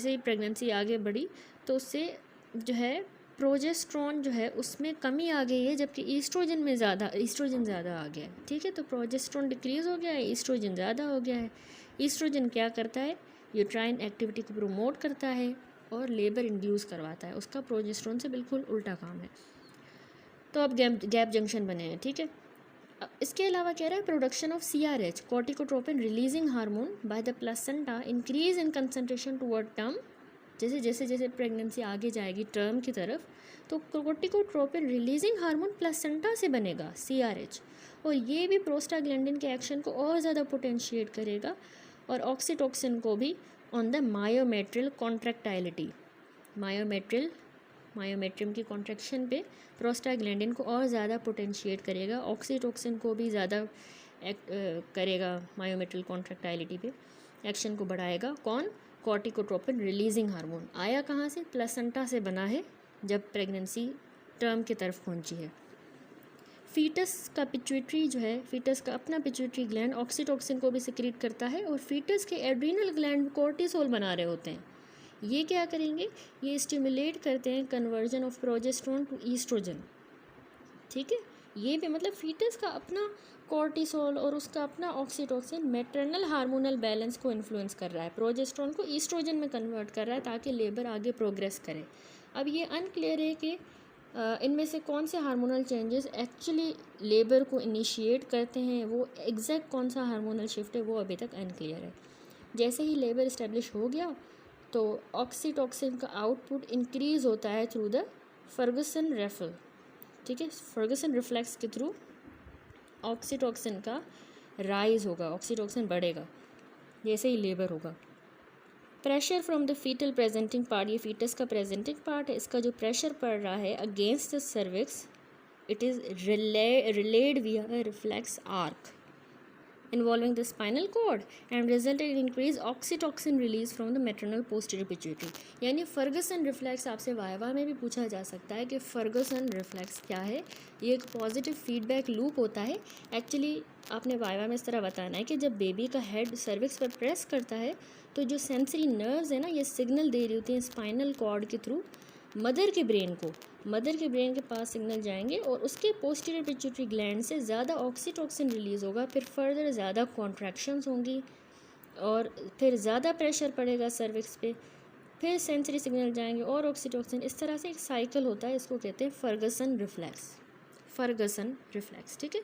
ही प्रेगनेंसी आगे बढ़ी तो उससे जो है प्रोजेस्ट्रॉन जो है उसमें कमी आ गई है, जबकि ईस्ट्रोजन ज़्यादा आ गया है, ठीक है। तो प्रोजेस्ट्रॉन डिक्रीज़ हो गया है, ईस्ट्रोजन ज़्यादा हो गया है। ईस्ट्रोजन क्या करता है? यूट्राइन एक्टिविटी को प्रमोट करता है और लेबर इंड्यूस करवाता है, उसका प्रोजेस्ट्रॉन से बिल्कुल उल्टा काम है। तो अब गैप जंक्शन बने हैं, ठीक है। इसके अलावा कह रहा है production of CRH corticotropin releasing hormone by the placenta increase in concentration toward term. जैसे प्रेगनेंसी आगे जाएगी टर्म की तरफ, तो कॉर्टिकोट्रोपिन रिलीजिंग हार्मोन प्लेसेंटा से बनेगा CRH, और ये भी प्रोस्टाग्लैंडिन के एक्शन को और ज़्यादा पोटेंशिएट करेगा और ऑक्सीटोक्सिन को भी ऑन द मायोमेट्रियल कॉन्ट्रैक्टाइलिटी, मायोमेट्रियम की कॉन्ट्रैक्शन पे प्रोस्टाग्लैंडिन को और ज़्यादा पोटेंशिएट करेगा, ऑक्सीटोक्सिन को भी ज़्यादा करेगा मायोमेट्रियल कॉन्ट्रैक्टाइलिटी पे, एक्शन को बढ़ाएगा। कौन? कॉर्टिकोट्रोपिन रिलीजिंग हार्मोन आया कहाँ से? प्लेसेंटा से बना है जब प्रेगनेंसी टर्म की तरफ पहुंची है। फीटस का पिट्यूटरी जो है, फीटस का अपना पिट्यूटरी ग्लैंड ऑक्सीटोक्सिन को भी सिक्रीट करता है, और फीटस के एड्रीनल ग्लैंड कॉर्टिसोल बना रहे होते हैं। ये क्या करेंगे? ये स्टिमुलेट करते हैं conversion of progesterone to oestrogen, ठीक है। ये भी मतलब फीटस का अपना कॉर्टिसोल और उसका अपना ऑक्सीटोक्सिन मैटरनल हार्मोनल बैलेंस को इन्फ्लुएंस कर रहा है, प्रोजेस्ट्रॉन को ईस्ट्रोजन में कन्वर्ट कर रहा है ताकि लेबर आगे प्रोग्रेस करे। अब ये अनक्लियर है कि इनमें से कौन से हार्मोनल चेंजेस एक्चुअली लेबर को इनिशिएट करते हैं, वो एग्जैक्ट कौन सा हार्मोनल शिफ्ट है वो अभी तक अनक्लियर है। जैसे ही लेबर इस्टेब्लिश हो गया तो ऑक्सीटोक्सिन का आउटपुट इंक्रीज़ होता है थ्रू द फर्गसन रेफल, ठीक है। फर्गसन रिफ्लेक्स के थ्रू ऑक्सीटोक्सिन का राइज होगा, ऑक्सीटोक्सिन बढ़ेगा जैसे ही लेबर होगा। Pressure from the foetal presenting part, ये फीटस का प्रेजेंटिंग पार्ट है, इसका जो प्रेशर पड़ रहा है against the cervix, it is relayed via reflex arc involving the spinal cord and resulted in increased oxytocin release from the maternal posterior pituitary। यानी Fergusson reflex आपसे वाइवा में भी पूछा जा सकता है कि फर्गसन रिफ्लेक्स क्या है। ये एक पॉजिटिव फीडबैक लूप होता है। एक्चुअली आपने वाइवा में इस तरह बताना है कि जब बेबी का हेड सर्विक्स पर प्रेस करता है तो जो सेंसरी नर्व्स है ना, ये सिग्नल दे रही होती हैं स्पाइनल कॉर्ड के थ्रू मदर के ब्रेन को, मदर के ब्रेन के पास सिग्नल जाएंगे और उसके पोस्टीरियर पिट्यूटरी ग्लैंड से ज़्यादा ऑक्सीटोक्सिन रिलीज़ होगा, फिर फर्दर ज़्यादा कॉन्ट्रैक्शंस होंगी और फिर ज़्यादा प्रेशर पड़ेगा सर्विक्स पे, फिर सेंसरी सिग्नल जाएंगे और ऑक्सीटोक्सिन, इस तरह से एक साइकिल होता है। इसको कहते हैं फर्गसन रिफ्लेक्स, ठीक है।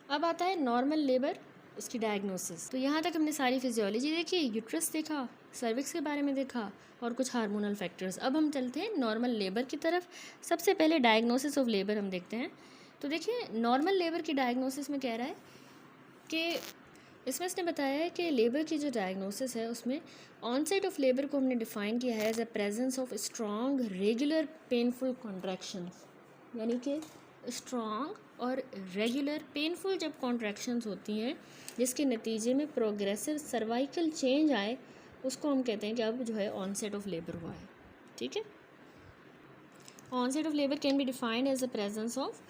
अब आता है नॉर्मल लेबर, उसकी डायग्नोसिस। तो यहाँ तक हमने सारी फिजियोलॉजी देखी, यूट्रस देखा, सर्विक्स के बारे में देखा और कुछ हार्मोनल फैक्टर्स। अब हम चलते हैं नॉर्मल लेबर की तरफ। सबसे पहले डायग्नोसिस ऑफ लेबर हम देखते हैं। तो देखिए नॉर्मल लेबर की डायग्नोसिस में कह रहा है कि इसमें इसने बताया है कि लेबर की जो डायग्नोसिस है उसमें ऑनसेट ऑफ लेबर को हमने डिफ़ाइन किया है as a presence of strong regular painful contractions, यानी कि स्ट्रॉन्ग और रेगुलर पेनफुल जब कॉन्ट्रैक्शंस होती हैं जिसके नतीजे में प्रोग्रेसिव सर्वाइकल चेंज आए, उसको हम कहते हैं कि अब जो है ऑनसेट ऑफ लेबर हुआ है, ठीक है। Onset of labour can be defined as the presence of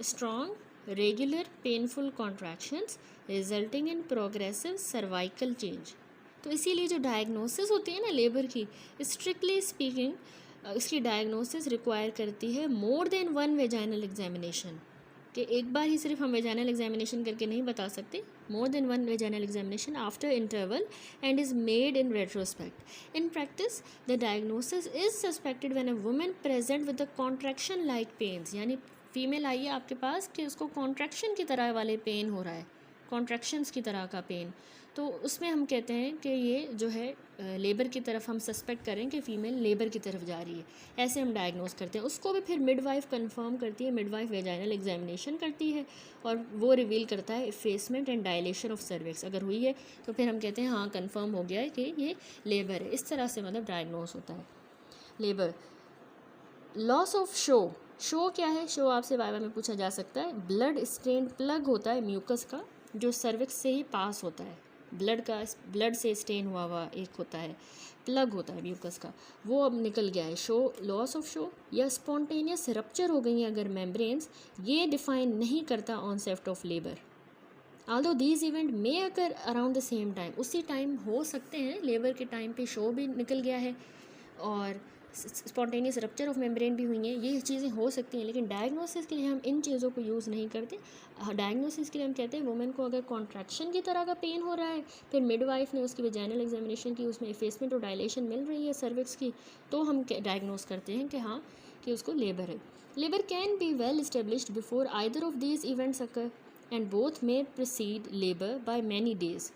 strong regular painful contractions resulting in progressive cervical change. तो इसीलिए जो डायग्नोसिस होती है ना लेबर की, स्ट्रिक्टली स्पीकिंग उसकी डायग्नोसिस रिक्वायर करती है more than one vaginal examination, कि एक बार ही सिर्फ हम वेजाइनल एग्जामिनेशन करके नहीं बता सकते, more than one vaginal examination after interval and is made in retrospect. In practice the diagnosis is suspected when a woman present with the contraction like pains, यानी female आई है आपके पास कि उसको कॉन्ट्रैक्शन की तरह वाले पेन हो रहा है, कॉन्ट्रैक्शंस की तरह का पेन, तो उसमें हम कहते हैं कि ये जो है लेबर की तरफ हम सस्पेक्ट करें कि फ़ीमेल लेबर की तरफ जा रही है, ऐसे हम डायग्नोस करते हैं। उसको भी फिर मिडवाइफ कंफर्म करती है, मिडवाइफ वेजाइनल एग्जामिनेशन करती है और वो रिवील करता है effacement and dilation of cervix, अगर हुई है तो फिर हम कहते हैं हाँ कंफर्म हो गया है कि ये लेबर है। इस तरह से मतलब डायग्नोस होता है लेबर। लॉस ऑफ शो क्या है? शो आपसे वाइवा में पूछा जा सकता है। ब्लड स्टेन्ड प्लग होता है म्यूकस का, जो सर्विक्स से ही पास होता है, ब्लड से स्टेन हुआ एक होता है, प्लग होता है म्यूकस का, वो अब निकल गया है। शो, लॉस ऑफ शो या स्पॉन्टेनियस रप्चर हो गई हैं अगर मेम्ब्रेन्स, ये डिफाइन नहीं करता onset of labour. Although these event may occur around the same time, उसी टाइम हो सकते हैं, लेबर के टाइम पे शो भी निकल गया है और स्पॉन्टेनियस रप्चर ऑफ मेम्ब्रेन भी हुई हैं, ये चीज़ें हो सकती हैं, लेकिन डायग्नोसिस के लिए हम इन चीज़ों को यूज़ नहीं करते। डायग्नोसिस के लिए हम कहते हैं वुमेन को अगर कॉन्ट्रैक्शन की तरह का पेन हो रहा है, फिर मिडवाइफ ने उसकी वेजाइनल एग्जामिनेशन की, उसमें इफेसमेंट और डायलेशन मिल रही है सर्विक्स की, तो हम डायग्नोस करते हैं कि हाँ कि उसको लेबर है। Labour can be well established before either of these events occur and both may precede labour by many days,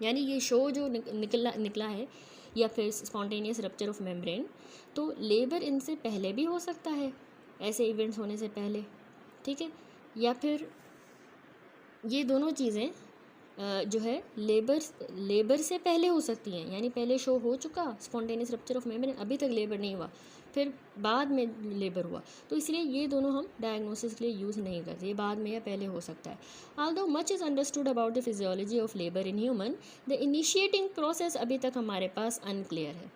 यानी ये शो जो निकला है या फिर स्पॉन्टेनियस रप्चर ऑफ मेम्ब्रेन, तो लेबर इनसे पहले भी हो सकता है, ऐसे इवेंट्स होने से पहले, ठीक है, या फिर ये दोनों चीज़ें जो है लेबर से पहले हो सकती हैं, यानी पहले शो हो चुका स्पॉन्टेनियस रप्चर ऑफ मेम्ब्रेन, अभी तक लेबर नहीं हुआ, फिर बाद में लेबर हुआ, तो इसलिए ये दोनों हम डायग्नोसिस के लिए यूज़ नहीं करते, ये बाद में या पहले हो सकता है। Although much is understood about the physiology of labour in human, the initiating process अभी तक हमारे पास अनक्लियर है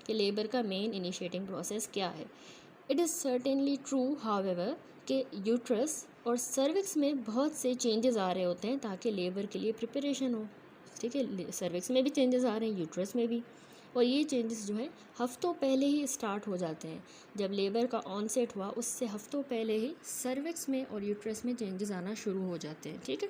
कि लेबर का मेन इनिशिएटिंग प्रोसेस क्या है। It is certainly true however कि यूट्रस और सर्विक्स में बहुत से चेंजेस आ रहे होते हैं ताकि लेबर के लिए प्रिपरेशन हो, ठीक है, सर्विक्स में भी चेंजेस आ रहे हैं, यूट्रस में भी, और ये चेंजेस जो है हफ्तों पहले ही स्टार्ट हो जाते हैं। जब लेबर का ऑनसेट हुआ उससे हफ्तों पहले ही सर्विक्स में और यूट्रस में चेंजेस आना शुरू हो जाते हैं, ठीक है।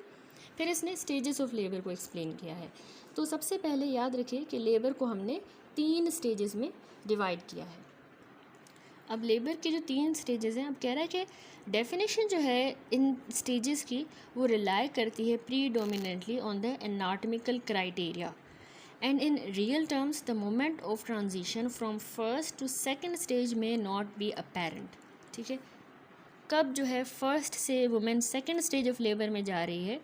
फिर इसने स्टेजेस ऑफ लेबर को एक्सप्लेन किया है। तो सबसे पहले याद रखिए कि लेबर को हमने 3 स्टेजेस में डिवाइड किया है। अब लेबर के जो 3 स्टेजेस हैं, अब कह रहा है कि डेफिनेशन जो है इन स्टेजेस की वो रिलाई करती है predominantly on the anatomical criteria and in real terms the moment of transition from first to second stage may not be apparent, ठीक है। कब जो है फर्स्ट से women second stage of labour में जा रही है,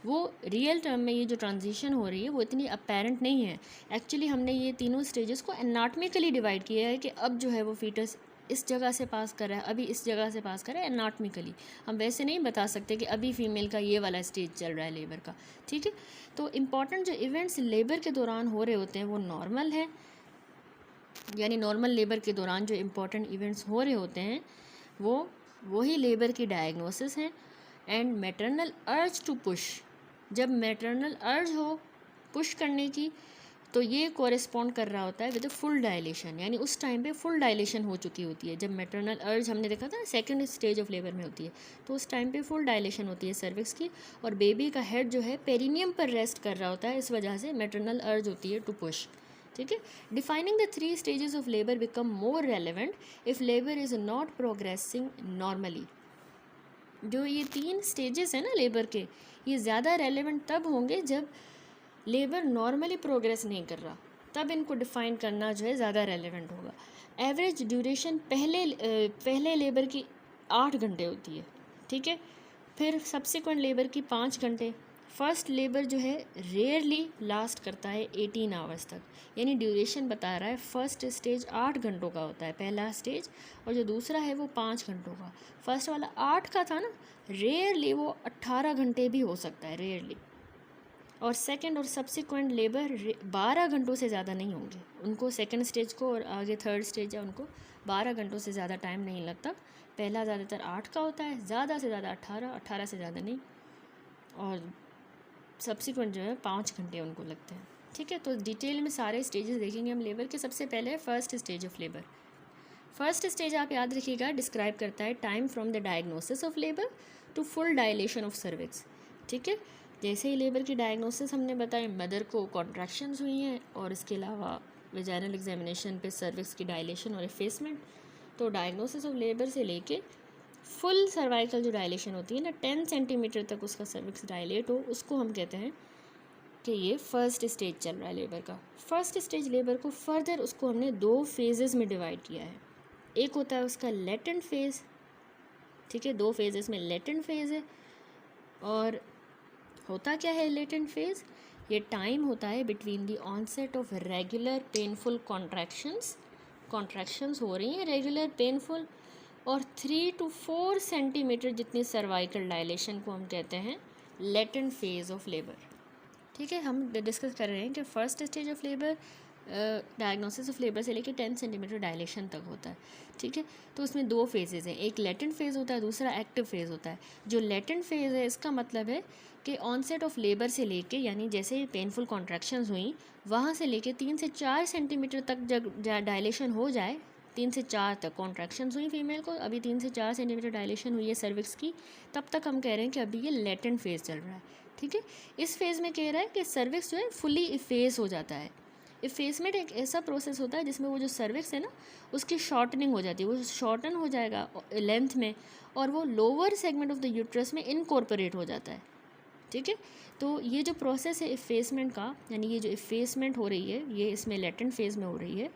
वो रियल टर्म में ये जो ट्रांजिशन हो रही है वो इतनी अपेरेंट नहीं है। एक्चुअली हमने ये तीनों स्टेजेस को एनाटॉमिकली डिवाइड किया है कि अब जो है वो फीटस इस जगह से पास कर रहा है, अभी इस जगह से पास कर रहा है एनाटॉमिकली। हम वैसे नहीं बता सकते कि अभी फीमेल का ये वाला स्टेज चल रहा है लेबर का, ठीक है। तो इम्पॉर्टेंट जो इवेंट्स लेबर के दौरान हो रहे होते हैं वो नॉर्मल है, यानी नॉर्मल लेबर के दौरान जो इम्पॉर्टेंट इवेंट्स हो रहे होते हैं वो वही लेबर की डायग्नोसिस हैं। And maternal urge to push, जब मैटरनल अर्ज हो पुश करने की, तो ये कोरिस्पॉन्ड कर रहा होता है विद फुल डायलेशन, यानी उस टाइम पे फुल डायलेशन हो चुकी होती है। जब मैटरनल अर्ज हमने देखा था सेकंड स्टेज ऑफ लेबर में होती है, तो उस टाइम पे फुल डायलेशन होती है सर्विक्स की, और बेबी का हेड जो है पेरिनियम पर रेस्ट कर रहा होता है, इस वजह से मैटरनल अर्ज होती है टू पुश, ठीक है। Defining the 3 stages of labour become more relevant if labour is not progressing normally. जो ये 3 स्टेजेस हैं ना लेबर के, ये ज़्यादा रेलिवेंट तब होंगे जब लेबर नॉर्मली प्रोग्रेस नहीं कर रहा, तब इनको डिफ़ाइन करना जो है ज़्यादा रेलिवेंट होगा। एवरेज ड्यूरेशन पहले लेबर की 8 घंटे होती है, ठीक है, फिर सब्सिक्वेंट लेबर की 5 घंटे। फर्स्ट लेबर जो है रेयरली लास्ट करता है 18 आवर्स तक, यानी ड्यूरेशन बता रहा है फर्स्ट स्टेज 8 घंटों का होता है पहला स्टेज, और जो दूसरा है वो 5 घंटों का। फर्स्ट वाला 8 का था ना, रेयरली वो 18 घंटे भी हो सकता है, रेयरली। और सेकंड और सब्सिक्वेंट लेबर 12 घंटों से ज़्यादा नहीं होंगे, उनको सेकंड स्टेज को और आगे थर्ड स्टेज है उनको 12 घंटों से ज़्यादा टाइम नहीं लगता। पहला ज़्यादातर 8 का होता है, ज़्यादा से ज़्यादा 18 से ज़्यादा नहीं, और सब्सिक्वेंट जो है 5 घंटे उनको लगते हैं, ठीक है। तो डिटेल में सारे स्टेजेस देखेंगे हम लेबर के। सबसे पहले first stage of labour. First stage आप याद रखिएगा डिस्क्राइब करता है time from the diagnosis of labour to full dilation of cervix. ठीक है, जैसे ही लेबर की डायग्नोसिस हमने बताई, मदर को कॉन्ट्रैक्शंस हुई हैं और इसके अलावा वेजाइनल एग्जामिनेशन पे सर्विक्स की डायलेशन और एफेसमेंट। तो डायग्नोसिस ऑफ लेबर से लेके फुल सर्वाइकल जो डायलेशन होती है ना, 10 सेंटीमीटर तक उसका सर्विक्स डायलेट हो, उसको हम कहते हैं कि ये फर्स्ट स्टेज चल रहा है लेबर का। फर्स्ट स्टेज लेबर को फर्दर उसको हमने 2 फेजेस में डिवाइड किया है। एक होता है उसका लेटेंट फेज़, ठीक है, 2 फेजेस में लेटेंट फेज़ है। और होता क्या है लेटेंट फेज़? ये टाइम होता है between the onset of regular painful contractions हो रही हैं रेगुलर पेनफुल, और 3 to 4 सेंटीमीटर जितनी सर्वाइकल डायलेशन को हम कहते हैं लेटेंट फेज़ ऑफ लेबर। ठीक है, हम डिस्कस कर रहे हैं कि first stage of labour diagnosis of labour से लेकर 10 सेंटीमीटर डायलेशन तक होता है। ठीक है, तो उसमें 2 फेजेज़ हैं, एक लेटेंट फेज़ होता है, दूसरा एक्टिव फेज़ होता है। जो लेटेंट फेज़ है इसका मतलब है कि ऑनसेट ऑफ लेबर से लेके, यानी जैसे ही पेनफुल कॉन्ट्रैक्शंस हुई वहाँ से लेके 3 से 4 सेंटीमीटर तक जब डायलेशन हो जाए, 3 से 4 तक कॉन्ट्रैक्शंस हुई फीमेल को, अभी 3 से 4 सेंटीमीटर डायलेशन हुई है सर्विक्स की, तब तक हम कह रहे हैं कि अभी ये लेटेंट फेज़ चल रहा है। ठीक है, इस फेज़ में कह रहा है कि सर्विक्स जो है फुली इफेस हो जाता है। इफेसमेंट एक ऐसा प्रोसेस होता है जिसमें वो जो सर्विक्स है ना उसकी शॉर्टनिंग हो जाती है, वो शॉर्टन हो जाएगा लेंथ में, और वो lower segment of the uterus में इनकॉर्पोरेट हो जाता है। ठीक है, तो ये जो प्रोसेस है इफेसमेंट का, यानी ये जो इफेसमेंट हो रही है ये इसमें लेटेंट फेज़ में हो रही है,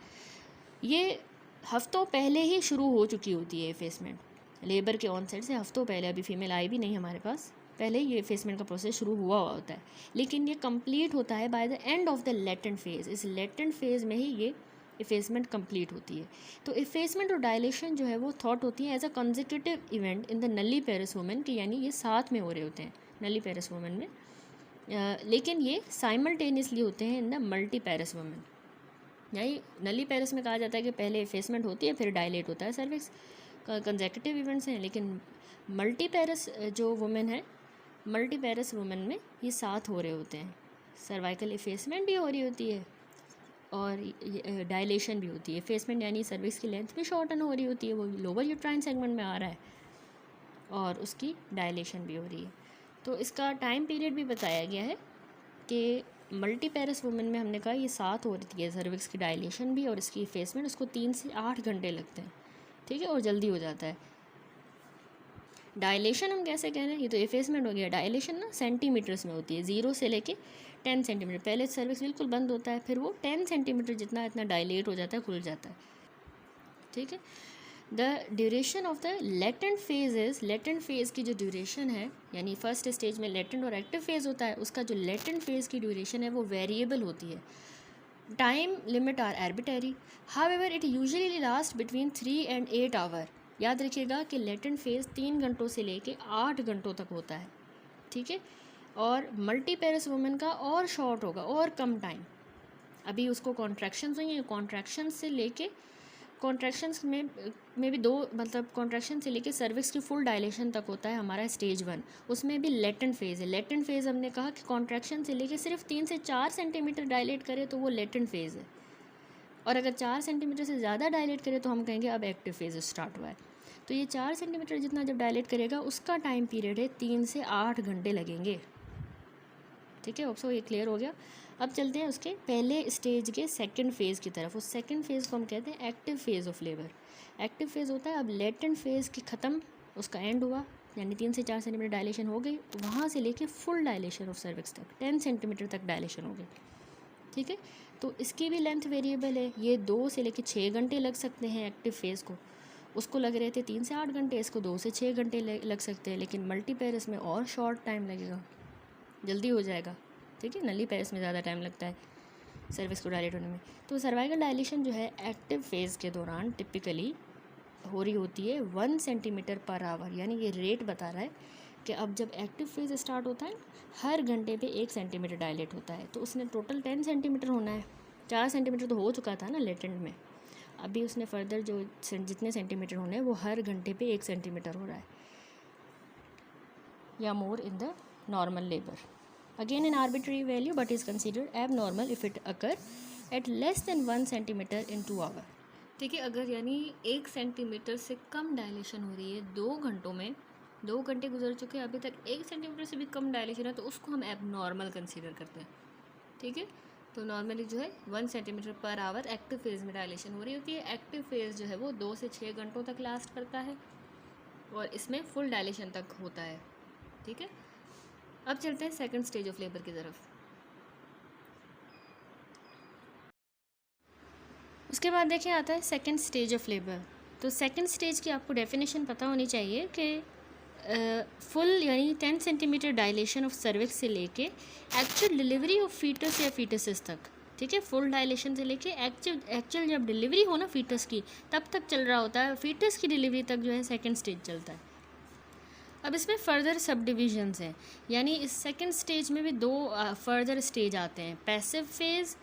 ये हफ्तों पहले ही शुरू हो चुकी होती है। इफेसमेंट लेबर के ऑनसेट से हफ्तों पहले, अभी फीमेल आई भी नहीं हमारे पास, पहले ये इफेसमेंट का प्रोसेस शुरू हुआ होता है, लेकिन ये कंप्लीट होता है by the end of the latent phase. इस लेटेंट फेज़ में ही ये इफेसमेंट कंप्लीट होती है। तो इफेसमेंट और डायलेशन जो है वो थॉट होती है as a consecutive event in the nulliparous women की, यानी ये साथ में हो रहे होते हैं नली पेरिस वुमेन में, लेकिन ये साइमल्टेनियसली होते हैं in the multi Paris women. यानी नली पेरिस में कहा जाता है कि पहले इफेसमेंट होती है फिर डायलेट होता है सर्विक्स, कंसेक्यूटिव इवेंट्स हैं। लेकिन मल्टी पेरिस जो वुमेन है, मल्टी पेरिस वुमेन में ये साथ हो रहे होते हैं, सर्वाइकल इफेसमेंट भी हो रही होती है और डायलेशन भी होती है। इफेसमेंट यानी सर्विक्स की लेंथ भी शॉर्टन हो रही होती है, वो लोअर यूट्राइन सेगमेंट में आ रहा है, और उसकी डायलेशन भी हो रही है। तो इसका टाइम पीरियड भी बताया गया है कि मल्टी पेरिस वुमेन में हमने कहा ये साथ हो रही है सर्विक्स की डायलेशन भी और इसकी इफेसमेंट, उसको 3 से 8 घंटे लगते हैं। ठीक है, और जल्दी हो जाता है। डायलेशन हम कैसे कह रहे हैं, ये तो इफेसमेंट हो गया, डायलेशन ना सेंटीमीटर्स में होती है, 0 से लेके 10 सेंटीमीटर। पहले सर्विक्स बिल्कुल बंद होता है, फिर वो 10 सेंटीमीटर जितना इतना डायलेट हो जाता है, खुल जाता है। ठीक है, the duration of the latent phases, latent phase की जो ड्यूरेशन है, यानी फर्स्ट स्टेज में लेटेंट और एक्टिव फेज़ होता है, उसका जो लेटेंट फेज़ की ड्यूरेशन है वो वेरिएबल होती है। Time limit are arbitrary, however it usually last between 3 and 8 hour. याद रखिएगा कि लेटेंट फेज़ 3 घंटों से लेके 8 घंटों तक होता है। ठीक है, और मल्टी पेरिस वुमेन का और शॉर्ट होगा और कम टाइम। अभी उसको कॉन्ट्रैक्शंस हुई हैं, कॉन्ट्रैक्शंस से लेके कॉन्ट्रैक्शंस में भी 2 मतलब कॉन्ट्रैक्शन से लेके सर्विक्स की फुल डायलेशन तक होता है हमारा स्टेज 1, उसमें भी लेटेंट फेज़ है। लेटेंट फेज़ हमने कहा कि कॉन्ट्रैक्शन से लेके सिर्फ 3 से 4 सेंटीमीटर डायलेट करे तो वो लेटेंट फेज़ है, और अगर 4 सेंटीमीटर से ज़्यादा डायलेट करे तो हम कहेंगे अब एक्टिव फेज़ स्टार्ट हुआ है। तो ये 4 सेंटीमीटर जितना जब डायलेट करेगा उसका टाइम पीरियड है 3 से 8 घंटे लगेंगे। ठीक है, ऑप्शन ये क्लियर हो गया। अब चलते हैं उसके पहले स्टेज के सेकंड फेज़ की तरफ। उस सेकंड फेज़ को हम कहते हैं active phase of labour. Active phase होता है अब लेटेंट फेज़ की ख़त्म, उसका एंड हुआ, यानी 3 से 4 सेंटीमीटर डायलेशन हो गई, वहाँ से लेके फुल डायलेशन ऑफ सर्विक्स तक 10 सेंटीमीटर तक डायलेशन हो गई। ठीक है, तो इसकी भी लेंथ वेरिएबल है, ये 2 से लेके 6 घंटे लग सकते हैं एक्टिव फेज़ को, उसको लग रहे थे 3 से 8 घंटे, इसको 2 से 6 घंटे लग सकते हैं। लेकिन मल्टी पेरिस में और शॉर्ट टाइम लगेगा, जल्दी हो जाएगा। ठीक है, नली पेरिस में ज़्यादा टाइम लगता है सर्विस को डायलेट होने में। तो सर्वाइकल डायलेशन जो है एक्टिव फेज़ के दौरान टिपिकली हो रही होती है 1 सेंटीमीटर पर आवर, यानी ये रेट बता रहा है कि अब जब एक्टिव फेज़ स्टार्ट होता है हर घंटे पे 1 सेंटीमीटर डायलेट होता है, तो उसने टोटल 10 सेंटीमीटर होना है। 4 सेंटीमीटर तो हो चुका था ना लेटेंट में, अभी उसने फर्दर जो जितने सेंटीमीटर होने हैं वो हर घंटे पे 1 सेंटीमीटर हो रहा है या more in the normal labour. Again an arbitrary value but is considered abnormal if it occur at less than 1 centimeter in 2 hours. ठीक है, अगर यानी 1 सेंटीमीटर से कम डायलेशन हो रही है 2 घंटों में, 2 घंटे गुजर चुके हैं, अभी तक 1 सेंटीमीटर से भी कम डायलेशन है, तो उसको हम एबनॉर्मल कंसीडर करते हैं। ठीक है, तो नॉर्मली जो है 1 centimetre per hour active phase में डायलेशन हो रही होती है। एक्टिव फेज़ जो है वो 2 से 6 घंटों तक लास्ट करता है और इसमें फुल डायलेशन तक होता है। ठीक है, अब चलते हैं सेकंड स्टेज ऑफ लेबर की तरफ। उसके बाद देखिए आता है सेकंड स्टेज ऑफ लेबर। तो सेकंड स्टेज की आपको डेफिनेशन पता होनी चाहिए कि फुल यानी 10 सेंटीमीटर डायलेशन ऑफ सर्विक्स से लेके एक्चुअल डिलीवरी ऑफ फीटस या फीटसेस तक। ठीक है, फुल डायलेशन से लेके एक्चुअल जब डिलीवरी हो ना फीटस की, तब तक चल रहा होता है। फीटस की डिलीवरी तक जो है सेकंड स्टेज चलता है। अब इसमें फर्दर सब डिविजन्स हैं, यानी इस सेकंड स्टेज में भी 2 फर्दर स्टेज आते हैं, पैसिव फेज़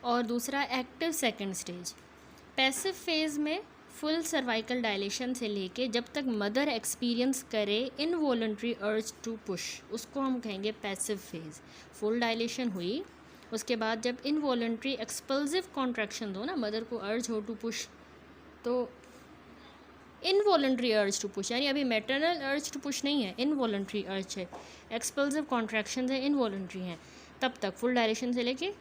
और दूसरा active second stage. Passive phase में फुल सर्वाइकल डायलेशन से लेके जब तक मदर एक्सपीरियंस करे इनवॉलंटरी अर्ज टू पुश, उसको हम कहेंगे पैसिव फेज़। फुल डायलेशन हुई, उसके बाद जब इनवॉलंटरी एक्सपल्सिव कॉन्ट्रैक्शन हो ना, मदर को अर्ज हो टू पुश, तो इनवॉलंटरी अर्ज टू पुश, यानी अभी मैटरनल अर्ज टू पुश नहीं है, इनवॉलंटरी अर्ज है, एक्सपल्सिव कॉन्ट्रैक्शन है, इनवॉलंटरी हैं, तब तक फुल डायलेशन से लेके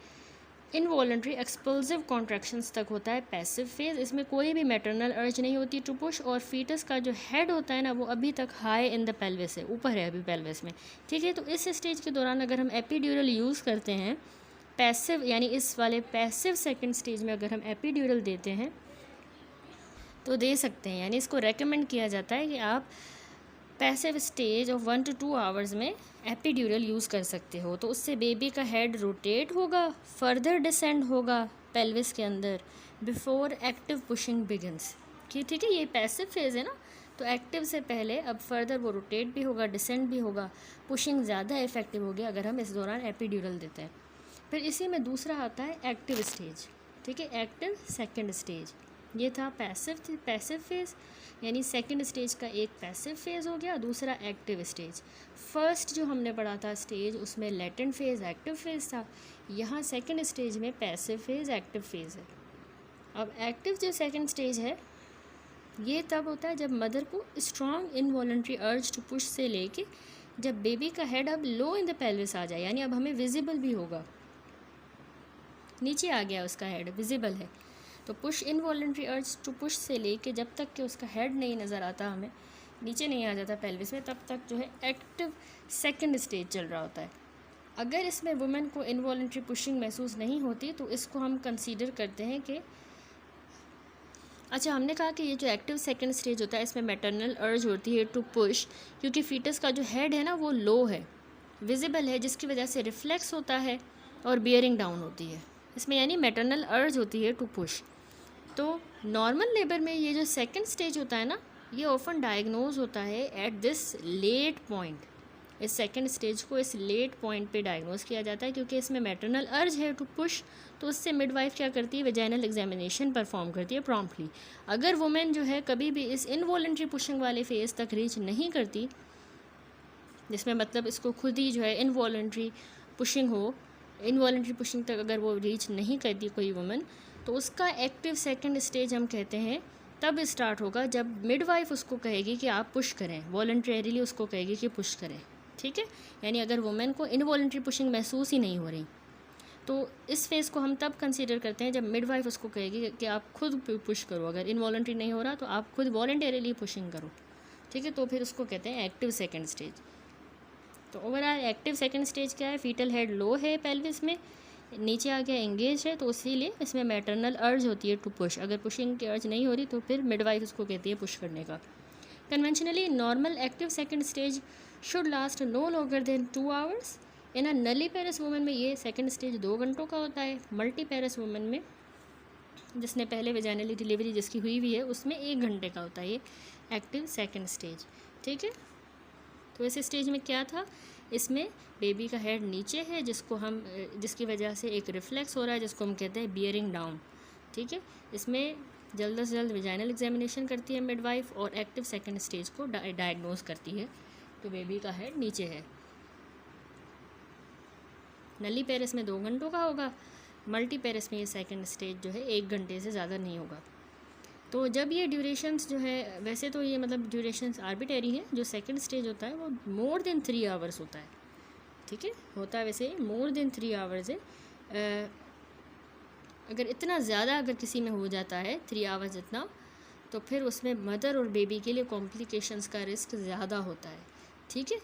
इनवॉलंटरी एक्सपल्सिव कॉन्ट्रैक्शंस तक होता है पैसिव फेज। इसमें कोई भी मैटरनल अर्ज नहीं होती टू पुश, और फीटस का जो हेड होता है ना वो अभी तक हाई इन द पेल्विस है, ऊपर है अभी पेल्विस में। ठीक है, तो इस स्टेज के दौरान अगर हम एपीड्यूरल यूज़ करते हैं पैसिव, यानी इस वाले पैसिव सेकंड स्टेज में अगर हम एपीड्यूरल देते हैं तो दे सकते हैं, यानी इसको रेकमेंड किया जाता है कि आप passive stage of 1 to 2 hours में एपीड्यूरल यूज़ कर सकते हो। तो उससे बेबी का हेड रोटेट होगा, फर्दर डिसेंड होगा पेल्विस के अंदर बिफोर एक्टिव पुशिंग बिगिनस। ठीक है, ये पैसिव फेज़ है ना, तो एक्टिव से पहले अब फर्दर वो रोटेट भी होगा, डिसेंड भी होगा, पुशिंग ज़्यादा इफेक्टिव होगी अगर हम इस दौरान एपीड्यूरल देते हैं। फिर इसी में दूसरा आता है एक्टिव स्टेज। ठीक है, एक्टिव सेकेंड स्टेज। ये था पैसिव फेज़, यानी सेकंड स्टेज का एक पैसिव फेज़ हो गया, दूसरा एक्टिव स्टेज। फर्स्ट जो हमने पढ़ा था स्टेज, उसमें लेटेंट फेज़ एक्टिव फेज़ था, यहाँ सेकंड स्टेज में पैसिव फेज़ एक्टिव फेज़ है। अब एक्टिव जो सेकंड स्टेज है ये तब होता है जब मदर को strong involuntary urge to push से लेके जब बेबी का हेड अब लो इन द पेल्विस आ जाए, यानी अब हमें विजिबल भी होगा, नीचे आ गया उसका हेड, विजिबल है। तो push involuntary urge to push से लेके जब तक कि उसका हेड नहीं नज़र आता, हमें नीचे नहीं आ जाता पेल्विस में, तब तक जो है एक्टिव सेकंड स्टेज चल रहा होता है। अगर इसमें वुमेन को इनवॉलंटरी पुशिंग महसूस नहीं होती तो इसको हम कंसीडर करते हैं कि अच्छा, हमने कहा कि ये जो एक्टिव सेकंड स्टेज होता है इसमें मैटरनल अर्ज होती है टू पुश, क्योंकि फीटस का जो हेड है ना वो लो है, विजिबल है, जिसकी वजह से रिफ्लेक्स होता है और बियरिंग डाउन होती है इसमें, यानी मैटरनल अर्ज होती है टू पुश। तो नॉर्मल लेबर में ये जो सेकंड स्टेज होता है ना, ये ऑफन डायग्नोज होता है एट दिस लेट पॉइंट। इस सेकंड स्टेज को इस लेट पॉइंट पे डायग्नोज किया जाता है, क्योंकि इसमें मैटरनल अर्ज है टू पुश, तो उससे मिडवाइफ क्या करती है, वेजाइनल एग्जामिनेशन परफॉर्म करती है प्रॉम्प्टली। अगर वुमेन जो है कभी भी इस इनवॉलंटरी पुशिंग वाले फेज़ तक रीच नहीं करती, जिसमें मतलब इसको खुद ही जो है इनवॉलंटरी पुशिंग हो, इनवॉलंटरी पुशिंग तक अगर वो रीच नहीं करती कोई वुमेन, तो उसका एक्टिव सेकंड स्टेज हम कहते हैं तब स्टार्ट होगा जब मिडवाइफ उसको कहेगी कि आप पुश करें, वॉलंटरीली उसको कहेगी कि पुश करें। ठीक है, यानी अगर वुमेन को इनवॉलंटरी पुशिंग महसूस ही नहीं हो रही, तो इस फेज़ को हम तब कंसीडर करते हैं जब मिडवाइफ उसको कहेगी कि आप खुद पुश करो, अगर इनवॉलंटरी नहीं हो रहा तो आप खुद वॉलंटरीली पुशिंग करो। ठीक है, तो फिर उसको कहते हैं एक्टिव सेकंड स्टेज। तो ओवरऑल एक्टिव सेकंड स्टेज क्या है, फीटल हेड लो है पेल्विस में, नीचे आ गया एंगेज है, तो इसीलिए इसमें मैटरनल अर्ज होती है टू पुश। अगर पुशिंग की अर्ज नहीं हो रही तो फिर मिडवाइफ उसको कहती है पुश करने का। Conventionally normal active second stage should last no longer than 2 hours. In a nulliparous women में ये सेकंड स्टेज 2 घंटों का होता है। मल्टी पेरस वुमेन में, जिसने पहले वेजाइनली डिलीवरी जिसकी हुई हुई है, उसमें 1 घंटे का होता है ये एक्टिव सेकंड स्टेज। ठीक है, तो इस स्टेज में क्या था, इसमें बेबी का हेड नीचे है, जिसकी वजह से एक रिफ्लेक्स हो रहा है जिसको हम कहते हैं बियरिंग डाउन। ठीक है, इसमें जल्द से जल्द वेजाइनल एग्जामिनेशन करती है मिडवाइफ और एक्टिव सेकंड स्टेज को डायग्नोज करती है, तो बेबी का हेड नीचे है। नली पेरिस में 2 घंटों का होगा, मल्टी पेरिस में ये सेकंड स्टेज जो है 1 घंटे से ज़्यादा नहीं होगा। तो जब ये ड्यूरेशंस जो है, वैसे तो ये मतलब ड्यूरेशंस आर्बिट्रेरी हैं, जो सेकंड स्टेज होता है वो मोर देन 3 आवर्स होता है, ठीक है, होता है वैसे मोर देन 3 आवर्स है। अगर इतना ज़्यादा अगर किसी में हो जाता है 3 आवर्स इतना, तो फिर उसमें मदर और बेबी के लिए कॉम्प्लिकेशंस का रिस्क ज़्यादा होता है, ठीक है।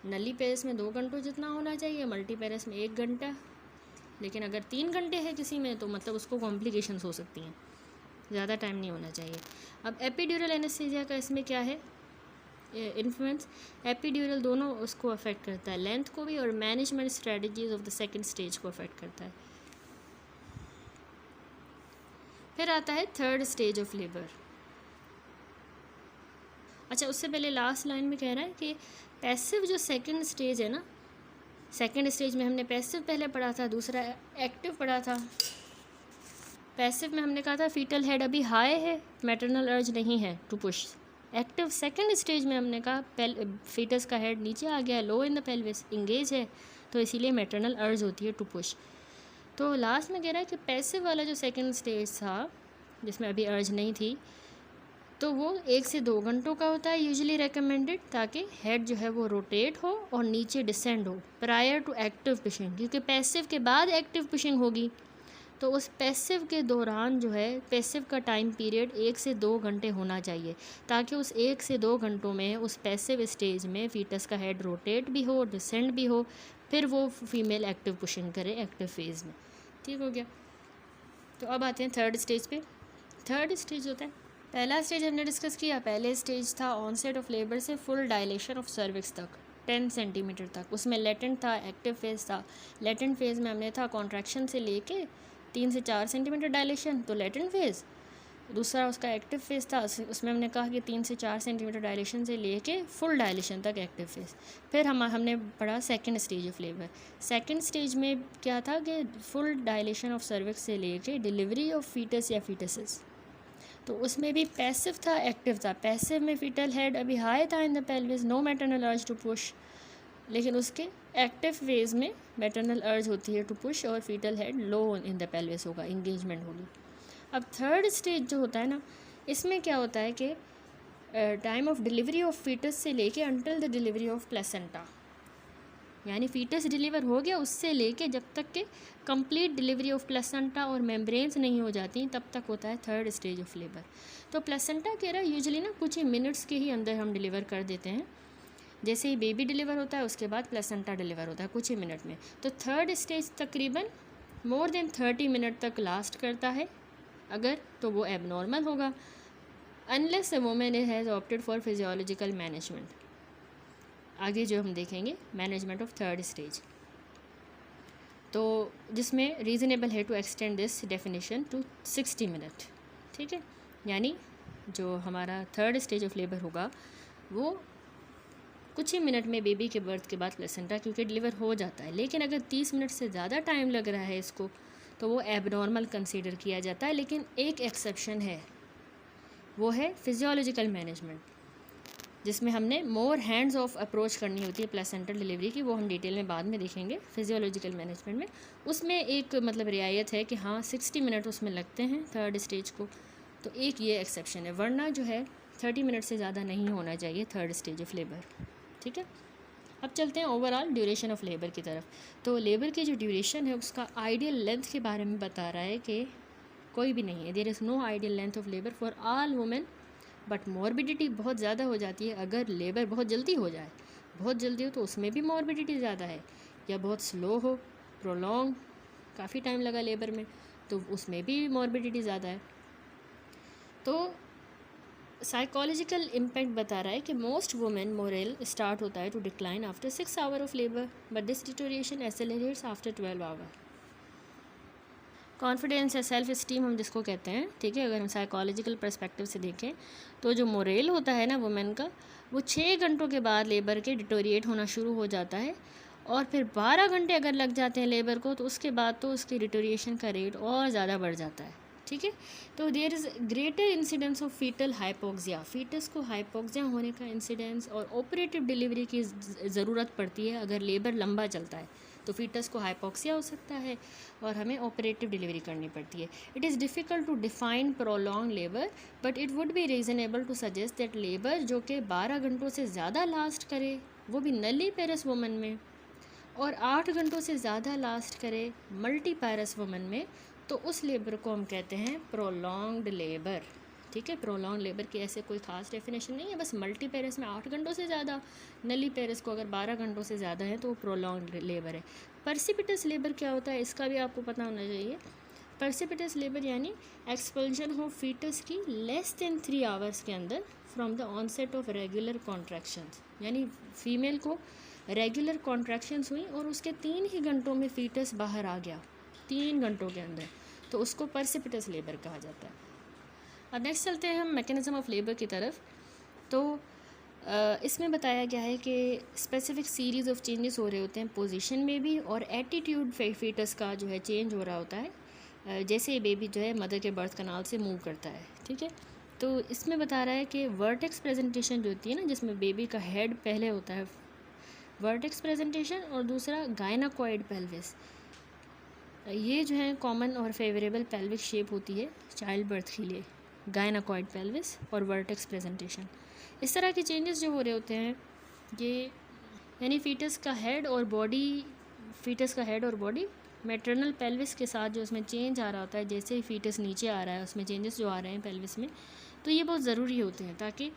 नली पेरेस में 2 घंटों जितना होना चाहिए, मल्टी पेरेस में 1 घंटा, लेकिन अगर 3 घंटे है किसी में तो मतलब उसको कॉम्प्लिकेशंस हो सकती हैं, ज़्यादा टाइम नहीं होना चाहिए। अब एपिड्यूरल एनेस्थीसिया का इसमें क्या है इन्फ्लुएंस, एपिड्यूरल दोनों उसको अफेक्ट करता है, लेंथ को भी और management strategies of the second stage को अफेक्ट करता है। फिर आता है थर्ड स्टेज ऑफ लेबर। अच्छा, उससे पहले लास्ट लाइन में कह रहा है कि पैसिव जो सेकंड स्टेज है ना, सेकंड स्टेज में हमने पैसिव पहले पढ़ा था, दूसरा एक्टिव पढ़ा था। पैसिव में हमने कहा था फीटल हेड अभी हाई है, मैटरनल अर्ज नहीं है to push. Active second stage में हमने कहा फीटस का हेड नीचे आ गया, low in the pelvis, engage है, तो इसीलिए मैटरनल अर्ज होती है टू पुश। तो लास्ट में कह रहा है कि पैसिव वाला जो सेकंड स्टेज था जिसमें अभी अर्ज नहीं थी, तो वो 1 से 2 घंटों का होता है यूजुअली रेकमेंडेड, ताकि हेड जो है वो रोटेट हो और नीचे डिसेंड हो प्रायर टू एक्टिव पुशिंग, क्योंकि पैसिव के बाद एक्टिव पुशिंग होगी, तो उस पैसिव के दौरान जो है पैसिव का टाइम पीरियड 1 से 2 घंटे होना चाहिए, ताकि उस 1 से 2 घंटों में उस पैसिव स्टेज में फीटस का हेड रोटेट भी हो, डिसेंड भी हो, फिर वो फीमेल एक्टिव पुशिंग करे एक्टिव फेज़ में। ठीक हो गया। तो अब आते हैं थर्ड स्टेज पे। थर्ड स्टेज होता है, पहला स्टेज हमने डिस्कस किया, पहले स्टेज था ऑनसेट ऑफ लेबर से फुल डायलेशन ऑफ सर्विक्स तक 10 सेंटीमीटर तक, उसमें लेटेंट था, एक्टिव फेज़ था। लेटेंट फेज़ में हमने था कॉन्ट्रैक्शन से लेके 3 से 4 सेंटीमीटर डायलेशन, तो लेटेंट फेज़। दूसरा उसका एक्टिव फेज़ था, उसमें हमने कहा कि 3 से 4 सेंटीमीटर डायलेशन से लेके फुल डायलेशन तक एक्टिव फेज़। फिर हमने पढ़ा second stage of labour. Second stage में क्या था कि फुल डायलेशन ऑफ सर्विक्स से लेके डिलीवरी ऑफ फीटस या फीटसेस, तो उसमें भी पैसिव था, एक्टिव था। पैसिव में फीटल हेड अभी हाई था in the pelvis, no maternal urge to push, लेकिन उसके एक्टिव फेज़ में मैटरनल अर्ज होती है टू पुश और fetal head low in the pelvis होगा, इंगेजमेंट होगी। अब थर्ड स्टेज जो होता है ना, इसमें क्या होता है कि time of delivery of fetus से लेके until the delivery of placenta, यानी फीटस डिलीवर हो गया उससे लेके जब तक के कंप्लीट डिलीवरी ऑफ प्लेसेंटा और मेम्ब्रेन्स नहीं हो जाती तब तक होता है थर्ड स्टेज ऑफ लेबर। तो प्लेसेंटा कह रहा है यूजुअली ना कुछ ही मिनट्स के ही अंदर हम डिलीवर कर देते हैं, जैसे ही बेबी डिलीवर होता है उसके बाद प्लेसेंटा डिलीवर होता है कुछ ही मिनट में। तो थर्ड स्टेज तकरीबन मोर देन 30 मिनट तक लास्ट करता है, अगर तो वो एबनॉर्मल होगा, unless a women has opted for physiological management. आगे जो हम देखेंगे मैनेजमेंट ऑफ थर्ड स्टेज, तो जिसमें रीज़नेबल है to extend this definition to 60 minute. ठीक है, यानी जो हमारा थर्ड स्टेज ऑफ लेबर होगा वो कुछ ही मिनट में बेबी के बर्थ के बाद प्लेसेंटा क्योंकि डिलीवर हो जाता है, लेकिन अगर 30 मिनट से ज़्यादा टाइम लग रहा है इसको तो वो एबनॉर्मल कंसीडर किया जाता है। लेकिन एक एक्सेप्शन है, वो है फिजियोलॉजिकल मैनेजमेंट, जिसमें हमने मोर हैंड्स ऑफ अप्रोच करनी होती है प्लेसेंटल डिलीवरी की, वो हम डिटेल में बाद में देखेंगे। फिजियोलॉजिकल मैनेजमेंट में उसमें एक मतलब रियायत है कि हाँ 60 मिनट उसमें लगते हैं थर्ड स्टेज को, तो एक ये एक्सेप्शन है, वरना जो है 30 मिनट से ज़्यादा नहीं होना चाहिए थर्ड स्टेज ऑफ लेबर। ठीक है, अब चलते हैं ओवरऑल ड्यूरेशन ऑफ लेबर की तरफ। तो लेबर की जो ड्यूरेशन है उसका आइडियल लेंथ के बारे में बता रहा है कि कोई भी नहीं है, there is no ideal length of labour for all women, but morbidity बहुत ज़्यादा हो जाती है अगर लेबर बहुत जल्दी हो जाए। बहुत जल्दी हो तो उसमें भी मॉर्बिडिटी ज़्यादा है, या बहुत स्लो हो, प्रोलॉन्ग, काफ़ी टाइम लगा लेबर में, तो उसमें भी मॉर्बिडिटी ज़्यादा है। तो साइकोलॉजिकल इम्पैक्ट बता रहा है कि मोस्ट वुमेन मोरल स्टार्ट होता है to decline after 6 hour of labour, but this deterioration accelerates after 12 hour. Confidence या सेल्फ इस्टीम हम जिसको कहते हैं, ठीक है, अगर हम साइकोलॉजिकल पर्सपेक्टिव से देखें तो जो मोरल होता है ना वुमेन का, वो 6 घंटों के बाद लेबर के डिटोरिएट होना शुरू हो जाता है, और फिर 12 घंटे अगर लग जाते हैं लेबर को तो उसके बाद तो उसकी डिटोरिएशन का रेट और ज़्यादा बढ़ जाता है। ठीक है, तो there is greater incidence of fetal hypoxia, fetus को हाइपोक्सिया होने का इंसिडेंस, और ऑपरेटिव डिलीवरी की ज़रूरत पड़ती है अगर लेबर लंबा चलता है। तो फीटस को हाइपोक्सिया हो सकता है और हमें ऑपरेटिव डिलीवरी करनी पड़ती है। It is difficult to define prolong labour, but it would be reasonable to suggest that labour जो कि 12 घंटों से ज़्यादा लास्ट करे, वो भी नली पेरस वुमन में, और 8 घंटों से ज़्यादा लास्ट करे मल्टी पैरस वुमन में, तो उस लेबर को हम कहते हैं प्रोलॉन्ग्ड लेबर। ठीक है, प्रोलॉन्ग लेबर की ऐसे कोई ख़ास डेफिनेशन नहीं है, बस मल्टी पेरस में 8 घंटों से ज़्यादा, नली पेरस को अगर 12 घंटों से ज़्यादा है तो वो प्रोलॉन्ग लेबर है। पर्सिपिटस लेबर क्या होता है, इसका भी आपको पता होना चाहिए। पर्सिपिटस लेबर यानी एक्सपल्जन हो फीटस की लेस देन 3 आवर्स के अंदर from the onset of regular contractions, यानी फीमेल को रेगुलर कॉन्ट्रैक्शंस हुई और उसके 3 ही घंटों में फीटस बाहर आ गया, 3 घंटों के अंदर, तो उसको पर्सिपिटस लेबर कहा जाता है। अब नेक्स्ट चलते हैं हम मैकेनिज़्म ऑफ लेबर की तरफ। तो इसमें बताया गया है कि स्पेसिफिक सीरीज़ ऑफ चेंजेस हो रहे होते हैं पोजीशन में भी, और एटीट्यूड फीटस का जो है चेंज हो रहा होता है जैसे बेबी जो है मदर के बर्थ कनाल से मूव करता है। ठीक है, तो इसमें बता रहा है कि वर्टेक्स प्रेजेंटेशन जो होती है ना, जिसमें बेबी का हेड पहले होता है, वर्टेक्स प्रेजेंटेशन, और दूसरा गायनाकॉइड पेल्विस, ये जो है कॉमन और फेवरेबल पेल्विक शेप होती है चाइल्ड बर्थ के लिए, गायनाकॉइड पेल्विस और वर्टेक्स प्रेजेंटेशन। इस तरह के चेंजेस जो हो रहे होते हैं ये, यानी फीटस का हेड और बॉडी मैटरनल पेल्विस के साथ जो उसमें चेंज आ रहा होता है, जैसे ही फीटस नीचे आ रहा है उसमें चेंजेस जो आ रहे हैं पेल्विस में, तो ये बहुत ज़रूरी होते हैं ताकि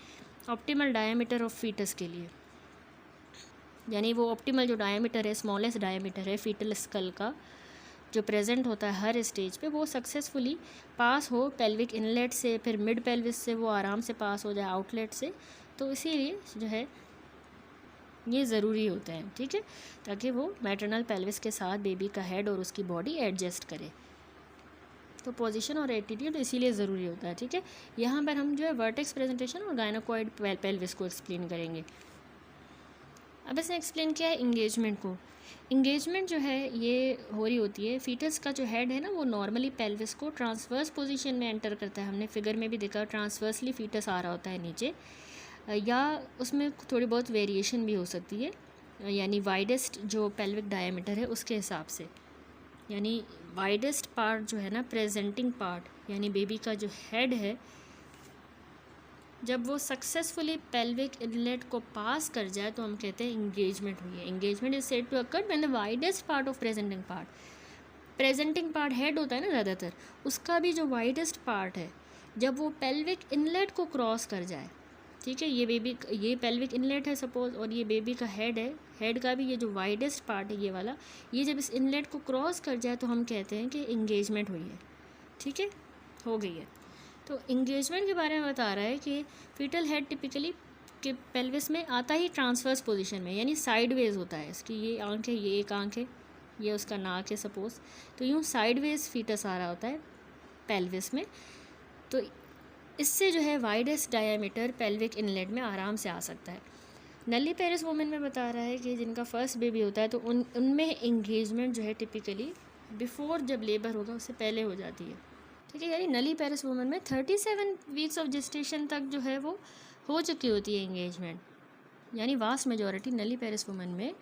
ऑप्टिमल डायमीटर ऑफ फीटस के लिए, यानी वो ऑप्टिमल जो डायमीटर है, स्मॉलेस्ट डायमीटर है फीटल स्कल का जो प्रेजेंट होता है हर स्टेज पे, वो सक्सेसफुली पास हो पेल्विक इनलेट से, फिर मिड पेल्विस से वो आराम से पास हो जाए आउटलेट से। तो इसीलिए जो है ये ज़रूरी होते हैं। ठीक है, ताकि वो मैटरनल पेल्विस के साथ बेबी का हेड और उसकी बॉडी एडजस्ट करे। तो पोजीशन और एटीट्यूड इसीलिए ज़रूरी होता है। ठीक है, यहाँ पर हम जो है वर्टेक्स प्रेजेंटेशन और गायनाकॉइड पेल्विस को एक्सप्लेन करेंगे। अब इसने एक्सप्लेन किया है इंगेजमेंट को। इंगेजमेंट जो है ये हो रही होती है, फीटस का जो हेड है ना वो नॉर्मली पेल्विस को ट्रांसवर्स पोजीशन में एंटर करता है। हमने फिगर में भी देखा ट्रांसवर्सली फीटस आ रहा होता है नीचे, या उसमें थोड़ी बहुत वेरिएशन भी हो सकती है, यानी वाइडेस्ट जो पेल्विक डायमीटर है उसके हिसाब से, यानी वाइडेस्ट पार्ट जो है ना, प्रेजेंटिंग पार्ट यानी बेबी का जो हेड है, जब वो सक्सेसफुली पेल्विक इनलेट को पास कर जाए तो हम कहते हैं इंगेजमेंट हुई है। Engagement is said to occur when the widest part of presenting part head होता है ना ज़्यादातर, उसका भी जो वाइडेस्ट पार्ट है जब वो पेल्विक इनलेट को क्रॉस कर जाए। ठीक है, ये पेल्विक इनलेट है सपोज, और ये बेबी का हेड है, हेड का भी ये जो वाइडेस्ट पार्ट है ये वाला, ये जब इस इनलेट को क्रॉस कर जाए तो हम कहते हैं कि इंगेजमेंट हुई है। ठीक है, हो गई है। तो इंगेजमेंट के बारे में बता रहा है कि फीटल हेड टिपिकली के पेल्विस में आता ही ट्रांसवर्स पोजीशन में, यानी साइडवेज होता है। इसकी ये आंख है, ये एक आंख है, ये उसका नाक है सपोज, तो यूँ साइडवेज फीटस आ रहा होता है पेल्विस में। तो इससे जो है वाइडेस्ट डायमीटर पेल्विक इनलेट में आराम से आ सकता है। नली पेरिस वुमेन में बता रहा है कि जिनका फर्स्ट बेबी होता है तो उनमें इंगेजमेंट जो है टिपिकली बिफोर जब लेबर होगा उससे पहले हो जाती है। ठीक है, यानी नली पेरिस वुमेन में 37 वीक्स ऑफ जेस्टेशन तक जो है वो हो चुकी होती है इंगेजमेंट, यानी वास्ट मेजॉरिटी नली पेरिस वुमेन में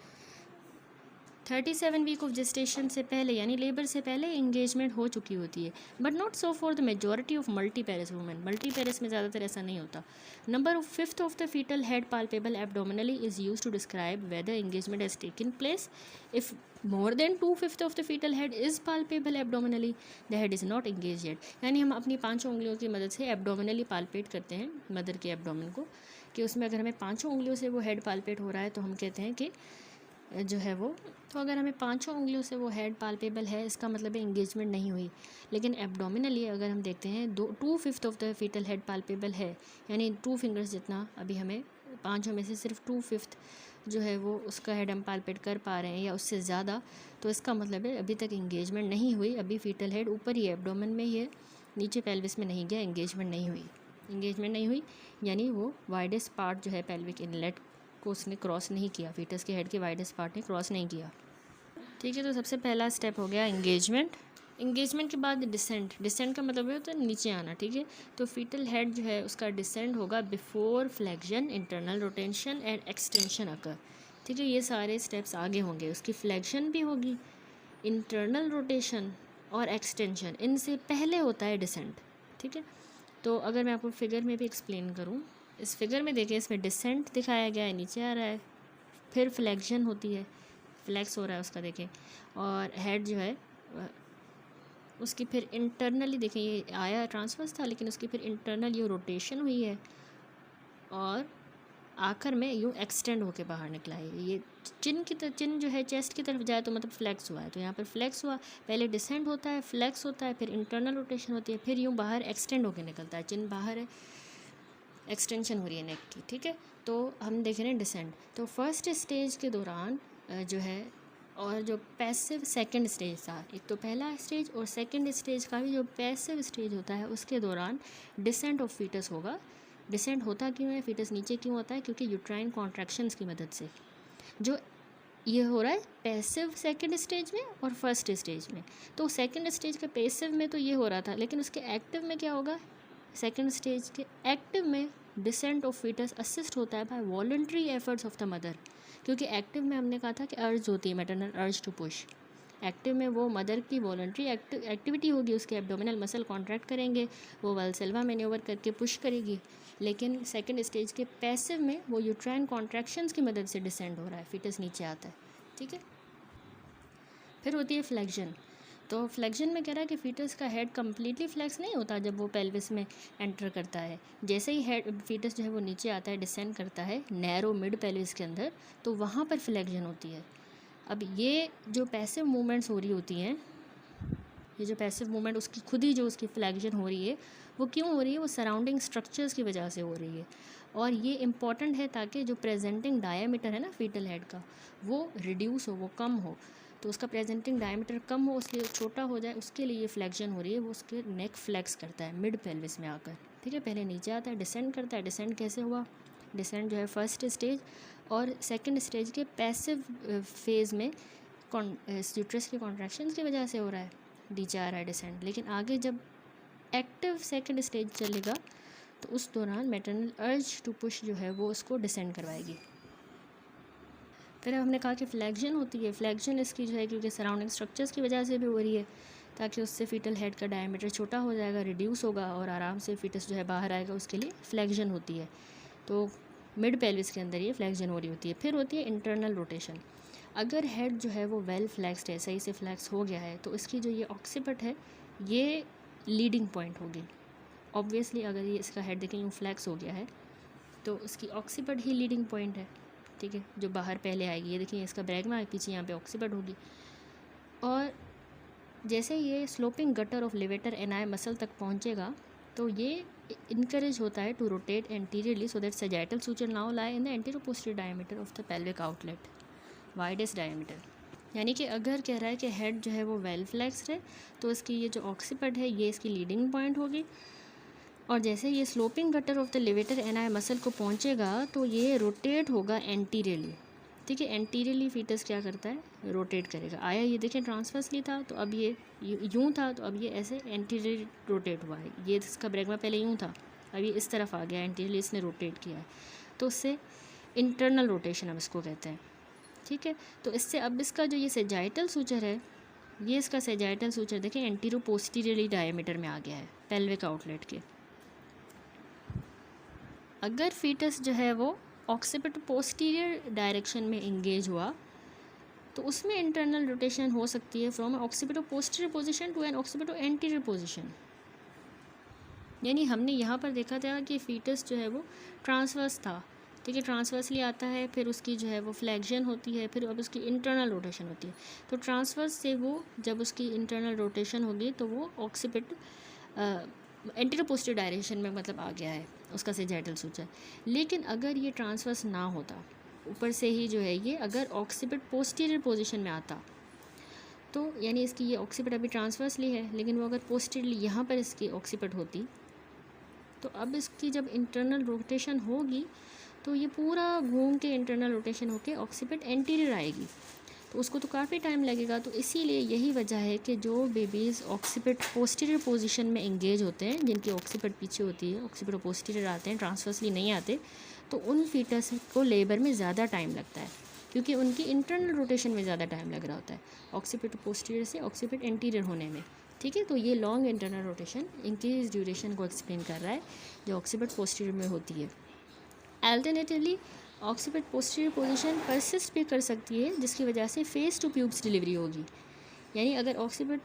37 वीक ऑफ जेस्टेशन से पहले यानी लेबर से पहले इंगेजमेंट हो चुकी होती है। But not so for the majority of multiparous women. Multiparous में ज़्यादातर ऐसा नहीं होता। Number 5th of the fetal head palpable abdominally is used to describe whether engagement has taken place. If more than 2/5 of the fetal head is palpable abdominally, the head is not engaged yet। यानी हम अपनी 5 उंगलियों की मदद से एब्डोमिनली palpate करते हैं mother के एब्डोमिन को, कि उसमें अगर हमें 5 उंगलियों से वो हेड पाल्पेट हो रहा है तो हम कहते हैं कि जो है वो, तो अगर हमें 5 उंगलियों से वो हेड पाल्पेबल है इसका मतलब है इंगेजमेंट नहीं हुई। लेकिन एब्डोमिनली अगर हम देखते हैं 2/5 of the fetal head palpable है, यानी 2 फिंगर्स जितना, अभी हमें 5 में से सिर्फ 2/5 जो है वो उसका हेड हम पाल्पेट कर पा रहे हैं या उससे ज़्यादा, तो इसका मतलब है अभी तक इंगेजमेंट नहीं हुई। अभी फीटल हेड ऊपर ही है, एब्डोमेन में ही है, नीचे पेल्विस में नहीं गया, इंगेजमेंट नहीं हुई यानी वो वाइडेस्ट पार्ट जो है पेल्विक इनलेट को उसने क्रॉस नहीं किया, फीटस के हेड के वाइडेस्ट पार्ट ने क्रॉस नहीं किया। ठीक है, तो सबसे पहला स्टेप हो गया इंगेजमेंट के बाद डिसेंट का मतलब होता है नीचे आना। ठीक है, तो फीटल हेड जो है उसका डिसेंट होगा before flexion, internal rotation and extension occur, ठीक है। ये सारे स्टेप्स आगे होंगे, उसकी फ्लेक्शन भी होगी, इंटरनल रोटेशन और एक्सटेंशन, इनसे पहले होता है डिसेंट। ठीक है, तो अगर मैं आपको फिगर में भी एक्सप्लेन करूँ, इस फिगर में देखें, इसमें डिसेंट दिखाया गया है, नीचे आ रहा है, फिर फ्लेक्शन होती है, फ्लेक्स हो रहा है उसका देखें, और हेड जो है उसकी फिर इंटरनली देखें, ये आया ट्रांसवर्स था लेकिन उसकी फिर इंटरनल ये रोटेशन हुई है और आखिर में यूँ एक्सटेंड होके बाहर निकला है। ये चिन जो है चेस्ट की तरफ जाए तो मतलब फ्लेक्स हुआ है, तो यहाँ पर फ्लेक्स हुआ, पहले डिसेंड होता है, फ्लेक्स होता है, फिर इंटरनल रोटेशन होती है, फिर यूँ बाहर एक्सटेंड होके निकलता है, चिन बाहर है, एक्सटेंशन हो रही है नेक की। ठीक है, तो हम देख रहे हैं डिसेंड। तो फर्स्ट स्टेज के दौरान जो है, और जो पैसिव सेकंड स्टेज था, एक तो पहला स्टेज और सेकंड स्टेज का भी जो पैसिव स्टेज होता है उसके दौरान डिसेंट ऑफ फीटस होगा। डिसेंट होता क्यों है, फीटस नीचे क्यों होता है, क्योंकि यूट्राइन कॉन्ट्रैक्शंस की मदद से। जो ये हो रहा है पैसिव सेकंड स्टेज में और फर्स्ट स्टेज में। तो सेकंड स्टेज के पैसिव में तो ये हो रहा था, लेकिन उसके एक्टिव में क्या होगा, सेकंड स्टेज के एक्टिव में डिसेंट ऑफ फीटस असिस्ट होता है by voluntary efforts of the mother, क्योंकि एक्टिव में हमने कहा था कि अर्ज होती है, maternal urge to push. Active में वो मदर की वॉलंटरी एक्टिविटी होगी, उसके एब्डोमिनल मसल कॉन्ट्रैक्ट करेंगे, वो वाल्सेल्वा मैन्योवर करके पुश करेगी। लेकिन सेकंड स्टेज के पैसिव में वो यूट्राइन कॉन्ट्रैक्शंस की मदद से डिसेंड हो रहा है, फीटस नीचे आता है। ठीक है, फिर होती है फ्लेक्शन। तो फ्लेक्शन में कह रहा है कि फीटस का हेड कम्प्लीटली फ्लेक्स नहीं होता जब वो पेल्विस में एंटर करता है। जैसे ही हेड फीटस जो है वो नीचे आता है, डिसेंड करता है नैरो मिड पेल्विस के अंदर, तो वहाँ पर फ्लेक्शन होती है। अब ये जो पैसिव मूवमेंट्स हो रही होती हैं, ये जो पैसिव मूवमेंट उसकी खुद ही जो उसकी फ्लेक्शन हो रही है वो क्यों हो रही है, वो सराउंडिंग स्ट्रक्चर्स की वजह से हो रही है। और ये इम्पॉर्टेंट है ताकि जो प्रेजेंटिंग डायामीटर है ना फीटल हेड का, वो रिड्यूस हो, वो कम हो। तो उसका प्रेजेंटिंग डायमीटर कम हो, उसलिए छोटा हो जाए, उसके लिए ये फ्लेक्शन हो रही है। वो उसके नेक फ्लेक्स करता है मिड पेल्विस में आकर। ठीक है, पहले नीचे आता है, डिसेंड करता है। डिसेंड कैसे हुआ, डिसेंड जो है फर्स्ट स्टेज और सेकंड स्टेज के पैसिव फेज़ में यूट्रस की कॉन्ट्रैक्शंस की वजह से हो रहा है, नीचे आ रहा है डिसेंड। लेकिन आगे जब एक्टिव सेकंड स्टेज चलेगा तो उस दौरान मैटरनल अर्ज टू पुश जो है वो उसको डिसेंड करवाएगी। फिर हमने कहा कि फ्लेक्शन होती है। फ्लेक्शन इसकी जो है क्योंकि सराउंडिंग स्ट्रक्चर्स की वजह से भी हो रही है, ताकि उससे फीटल हेड का डायमीटर छोटा हो जाएगा, रिड्यूस होगा और आराम से फीटस जो है बाहर आएगा, उसके लिए फ्लेक्शन होती है। तो मिड पेल्विस के अंदर ये फ्लेक्शन हो रही होती है। फिर होती है इंटरनल रोटेशन। अगर हेड जो है वो वेल फ्लेक्स्ड है, सही से फ्लेक्स हो गया है, तो इसकी जो ये ऑक्सीपिट है ये लीडिंग पॉइंट होगी। ऑब्वियसली अगर ये इसका हेड देखें यूँ फ्लेक्स हो गया है तो इसकी ऑक्सीपिट ही लीडिंग पॉइंट है। ठीक है, जो बाहर पहले आएगी, ये देखिए इसका ब्रैगमा पीछे यहाँ पे ऑक्सीपिट होगी। और जैसे ये sloping gutter of levator ani muscle तक पहुँचेगा तो ये इनकरेज होता है to rotate anteriorly so that sagittal suture now lie in the antero posterior diameter of the pelvic outlet, widest diameter. यानी कि अगर कह रहा है कि हेड जो है वो वेल फ्लेक्स्ड है तो इसकी ये जो ऑक्सीपिट है ये इसकी लीडिंग पॉइंट होगी। और जैसे ये sloping gutter of the levator ani muscle को पहुंचेगा तो ये रोटेट होगा एंटीरियरली। ठीक है, एंटीरियरली फीटस क्या करता है, रोटेट करेगा। आया ये देखें ट्रांसवर्सली था तो अब ये यूँ था, तो अब ये ऐसे एंटीरियर रोटेट हुआ है। ये इसका ब्रैगमा पहले यूँ था, अब ये इस तरफ आ गया, एंटीरियरली इसने रोटेट किया है, तो उससे इंटरनल रोटेशन हम इसको कहते हैं। ठीक है, तो इससे अब इसका जो ये सैजिटल सूचर है, ये इसका सैजिटल सूचर देखें एंटीरो पोस्टीरियरली डायमीटर में आ गया है पेल्विक आउटलेट के। अगर फीटस जो है वो ऑक्सीपिट पोस्टीरियर डायरेक्शन में इंगेज हुआ तो उसमें इंटरनल रोटेशन हो सकती है from occipito posterior position to an occipito anterior position. यानी हमने यहाँ पर देखा था कि फीटस जो है वो ट्रांसवर्स था। ठीक है, ट्रांसवर्सली आता है, फिर उसकी जो है वो फ्लेक्शन होती है, फिर अब उसकी इंटरनल रोटेशन होती है। तो ट्रांसवर्स से वो जब उसकी इंटरनल रोटेशन होगी तो वो ऑक्सीपिट एंटीरो पोस्टीरियर डायरेक्शन में मतलब आ गया है उसका सैजिटल सूचर। लेकिन अगर ये ट्रांसवर्स ना होता, ऊपर से ही जो है ये अगर ऑक्सीपिट पोस्टीरियर पोजीशन में आता, तो यानी इसकी ये ऑक्सीपिट अभी ट्रांसवर्सली है, लेकिन वो अगर पोस्टीरियरली यहाँ पर इसकी ऑक्सीपिट होती तो अब इसकी जब इंटरनल रोटेशन होगी तो ये पूरा घूम के इंटरनल रोटेशन होके ऑक्सीपिट एंटीरियर आएगी, तो उसको तो काफ़ी टाइम लगेगा। तो इसीलिए यही वजह है कि जो बेबीज़ ऑक्सीपिट पोस्टीरियर पोजीशन में इंगेज होते हैं, जिनकी ऑक्सीपिट पीछे होती है, ऑक्सीपिट पोस्टीरियर आते हैं, ट्रांसवर्सली नहीं आते, तो उन फीटस को लेबर में ज़्यादा टाइम लगता है। क्योंकि उनकी इंटरनल रोटेशन में ज़्यादा टाइम लग रहा होता है ऑक्सीपिट पोस्टीरियर से ऑक्सीपिट एंटीरियर होने में, ठीक है। तो ये long internal rotation increase duration को एक्सप्लेन कर रहा है जो ऑक्सीपिट पोस्टीरियर में होती है। अल्टरनेटिवली ऑक्सीपिट पोस्टीरियर पोजीशन परसिस्ट भी कर सकती है, जिसकी वजह से फेस टू प्यूब्स डिलीवरी होगी। यानी अगर ऑक्सीपिट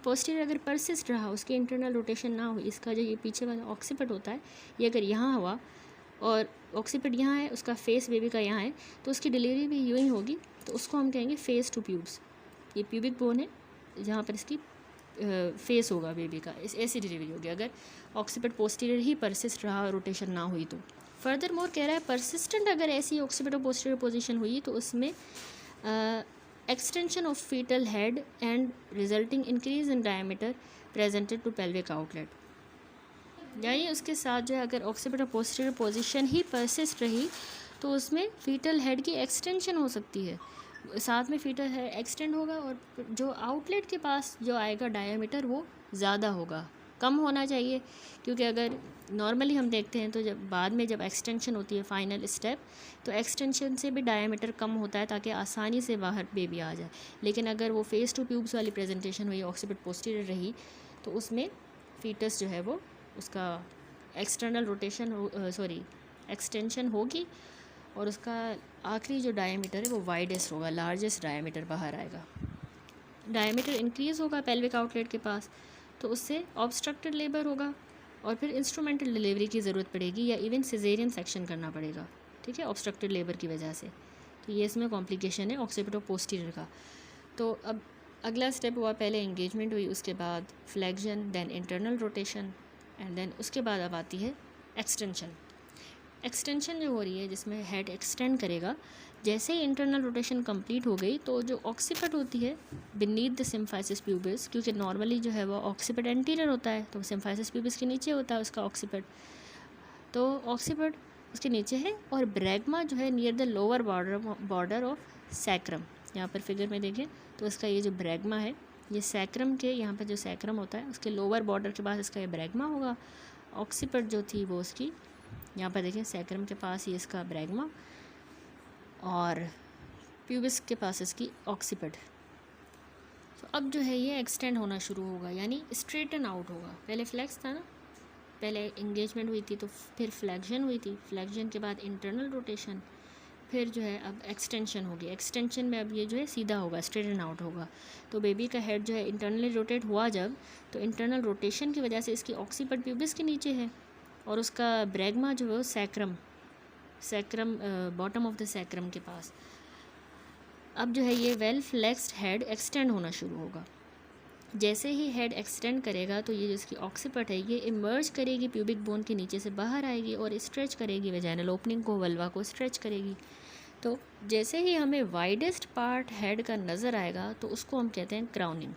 पोस्टीरियर अगर परसिस्ट रहा, उसकी इंटरनल रोटेशन ना हुई, इसका जो ये पीछे वाला ऑक्सीपिट होता है ये अगर यहाँ हुआ और ऑक्सीपिट यहाँ है, उसका फेस बेबी का यहाँ है, तो उसकी डिलीवरी भी यूँ ही होगी। तो उसको हम कहेंगे फेस टू प्यूब्स। ये प्यूबिक बोन है जहाँ पर इसकी फेस होगा बेबी का, इस ऐसी डिलीवरी होगी अगर ऑक्सीपिट पोस्टीरियर ही परसिस्ट रहा और रोटेशन ना हुई तो। फर्दर मोर कह रहा है परसिस्टेंट अगर ऐसी ऑक्सीपिट पोस्टीरियर पोजीशन हुई तो उसमें extension of fetal head and resulting increase in diameter presented to pelvic outlet. यानी उसके साथ जो है अगर ऑक्सीपिट पोस्टीरियर पोजीशन ही परसिस्ट रही तो उसमें फीटल हेड की एक्सटेंशन हो सकती है, साथ में फीटल हेड एक्सटेंड होगा और जो आउटलेट के पास जो आएगा डायमीटर वो ज़्यादा होगा, कम होना चाहिए। क्योंकि अगर नॉर्मली हम देखते हैं तो जब बाद में जब एक्सटेंशन होती है फाइनल स्टेप, तो एक्सटेंशन से भी डायमीटर कम होता है ताकि आसानी से बाहर बेबी आ जाए। लेकिन अगर वो फेस टू प्यूब्स वाली प्रेजेंटेशन हुई, ऑक्सीपिट पोस्टीरियर रही, तो उसमें फीटस जो है वो उसका एक्सटर्नल रोटेशन एक्सटेंशन होगी और उसका आखिरी जो डायमीटर है वो वाइडेस्ट होगा, लार्जेस्ट डायमीटर बाहर आएगा। डायमीटर इंक्रीज़ होगा पेल्विक आउटलेट के पास, तो उससे ऑब्स्ट्रक्टेड लेबर होगा और फिर इंस्ट्रूमेंटल डिलीवरी की ज़रूरत पड़ेगी या इवन सिजेरियन सेक्शन करना पड़ेगा, ठीक है, ऑब्स्ट्रक्टेड लेबर की वजह से। तो ये इसमें कॉम्प्लिकेशन है ऑक्सीपिट पोस्टीरियर का। तो अब अगला स्टेप हुआ, पहले एंगेजमेंट हुई, उसके बाद flexion, then internal rotation and then उसके बाद अब आती है एक्सटेंशन। एक्सटेंशन जो हो रही है जिसमें हेड एक्सटेंड करेगा, जैसे ही इंटरनल रोटेशन कंप्लीट हो गई तो जो ऑक्सीपिट होती है बीनीथ द सिम्फाइसिस प्यूबिस, क्योंकि नॉर्मली जो है वो ऑक्सीपिट एंटीरियर होता है तो सिम्फाइसिस प्यूबिस के नीचे होता है उसका ऑक्सीपिट, तो ऑक्सीपिट उसके नीचे है और ब्रैगमा जो है near the lower border of sacrum. यहाँ पर फिगर में देखें तो इसका ये जो ब्रैगमा है ये सैक्रम के यहाँ पर जो सैक्रम होता है उसके लोअर बॉर्डर के पास इसका ये ब्रैगमा होगा। ऑक्सीपिट जो थी वो उसकी यहाँ पर देखें सैक्रम के पास ये इसका ब्रैगमा और प्यूबिस के पास इसकी ऑक्सीपिट। तो अब जो है ये एक्सटेंड होना शुरू होगा, यानी स्ट्रेटन आउट होगा। पहले फ्लेक्स था ना, पहले इंगेजमेंट हुई थी तो फिर फ्लेक्शन हुई थी, फ्लेक्शन के बाद इंटरनल रोटेशन, फिर जो है अब एक्सटेंशन होगी। एक्सटेंशन में अब ये जो है सीधा होगा, स्ट्रेटन आउट होगा। तो बेबी का हेड जो है इंटरनली रोटेट हुआ जब, तो इंटरनल रोटेशन की वजह से इसकी ऑक्सीपिट प्यूबिस के नीचे है और उसका ब्रैगमा जो है वो sacrum bottom of the sacrum के पास। अब जो है ये वेल फ्लेक्स्ड हेड एक्सटेंड होना शुरू होगा। जैसे ही हेड एक्सटेंड करेगा तो ये जो इसकी ऑक्सीपिट है ये इमर्ज करेगी प्यूबिक बोन के नीचे से बाहर आएगी और स्ट्रेच करेगी वजाइनल ओपनिंग को, वल्वा को स्ट्रेच करेगी। तो जैसे ही हमें वाइडेस्ट पार्ट हेड का नज़र आएगा तो उसको हम कहते हैं क्राउनिंग।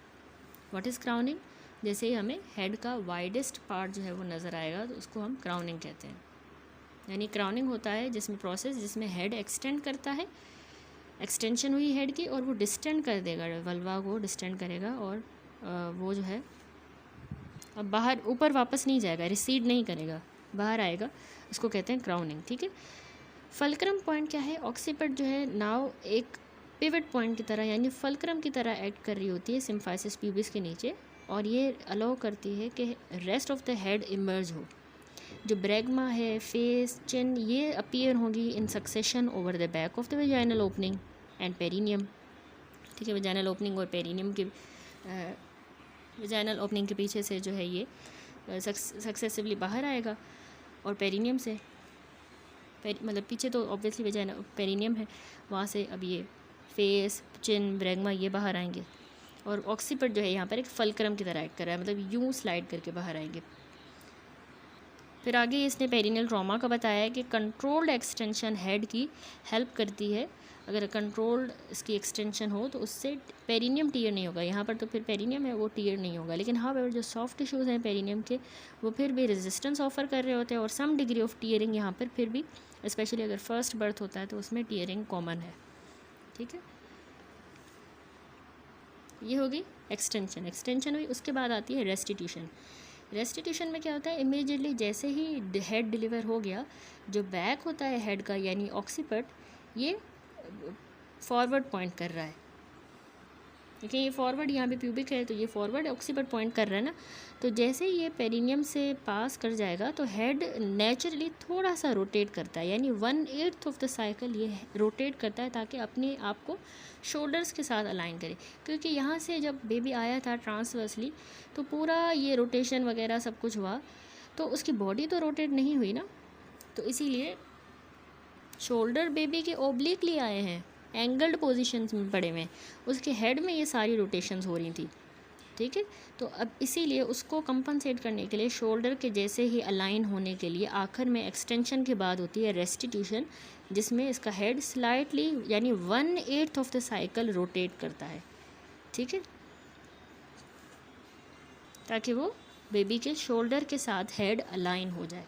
What is crowning? जैसे ही हमें हेड का वाइडेस्ट पार्ट जो है वो नज़र आएगा तो उसको हम क्राउनिंग कहते हैं। यानी क्राउनिंग होता है जिसमें हेड एक्सटेंड करता है, एक्सटेंशन हुई हेड की और वो डिस्टेंड कर देगा, वल्वा को डिस्टेंड करेगा और वो जो है अब बाहर ऊपर वापस नहीं जाएगा, रिसीड नहीं करेगा, बाहर आएगा, उसको कहते हैं क्राउनिंग, ठीक है। फल्क्रम पॉइंट क्या है? ऑक्सीपिट जो है नाव एक पिवट पॉइंट की तरह यानी फल्क्रम की तरह एक्ट कर रही होती है सिम्फाइसिस प्यूबिस के नीचे और ये अलाउ करती है कि rest of the head emerge हो। जो ब्रैगमा है, फेस, चिन, ये अपीयर होंगी इन succession over the back of the vaginal opening and perineum, ठीक है। वेजाइनल ओपनिंग और पेरिनियम के वेजाइनल ओपनिंग के पीछे से जो है ये सक्सेसिवली बाहर आएगा और पेरिनियम से मतलब पीछे तो ऑब्वियसली वेजाइनल पेरिनियम है, वहाँ से अब ये फेस, चिन, ब्रैगमा ये बाहर आएंगे और ऑक्सीपिट जो है यहाँ पर एक फल्क्रम की तरह एक्ट कर रहा है, मतलब यूँ स्लाइड करके बाहर आएंगे। फिर आगे इसने पेरिनियल ट्रॉमा का बताया है कि कंट्रोल्ड एक्सटेंशन हेड की हेल्प करती है। अगर कंट्रोल्ड इसकी एक्सटेंशन हो तो उससे पेरिनियम टीयर नहीं होगा। यहाँ पर तो फिर पेरिनियम है वो टीयर नहीं होगा, लेकिन हाँ जो सॉफ्ट टिश्यूज़ हैं पेरिनियम के वो फिर भी रेजिस्टेंस ऑफर कर रहे होते हैं और सम डिग्री ऑफ टीयरिंग यहाँ पर फिर भी, स्पेशली अगर फर्स्ट बर्थ होता है तो उसमें टीयरिंग कॉमन है, ठीक है। ये होगी एक्सटेंशन हुई। उसके बाद आती है रेस्टिट्यूशन। रेस्टिट्यूशन में क्या होता है? इमीडिएटली जैसे ही हेड डिलीवर हो गया, जो बैक होता है हेड का यानी ऑक्सीपिट, ये फॉरवर्ड पॉइंट कर रहा है, देखिए ये फॉरवर्ड, यहाँ पे प्यूबिक है तो ये फॉरवर्ड ऑक्सीपिट पॉइंट कर रहा है ना। तो जैसे ये पेरिनियम से पास कर जाएगा तो हेड नेचुरली थोड़ा सा रोटेट करता है, यानी 1/8 ऑफ द साइकिल ये रोटेट करता है ताकि अपने आप को शोल्डर्स के साथ अलाइन करे, क्योंकि यहाँ से जब बेबी आया था ट्रांसवर्सली तो पूरा ये रोटेशन वगैरह सब कुछ हुआ, तो उसकी बॉडी तो रोटेट नहीं हुई ना, तो इसीलिए शोल्डर बेबी के ओब्लिकली आए हैं, एंगल्ड पोजीशंस में पड़े हुए हैं, उसके हेड में ये सारी रोटेशंस हो रही थी, ठीक है। तो अब इसीलिए उसको कंपनसेट करने के लिए शोल्डर के जैसे ही अलाइन होने के लिए आखिर में एक्सटेंशन के बाद होती है रेस्टिट्यूशन, जिसमें इसका हेड स्लाइटली यानी 1/8 ऑफ द साइकिल रोटेट करता है, ठीक है, ताकि वो बेबी के शोल्डर के साथ हेड अलाइन हो जाए।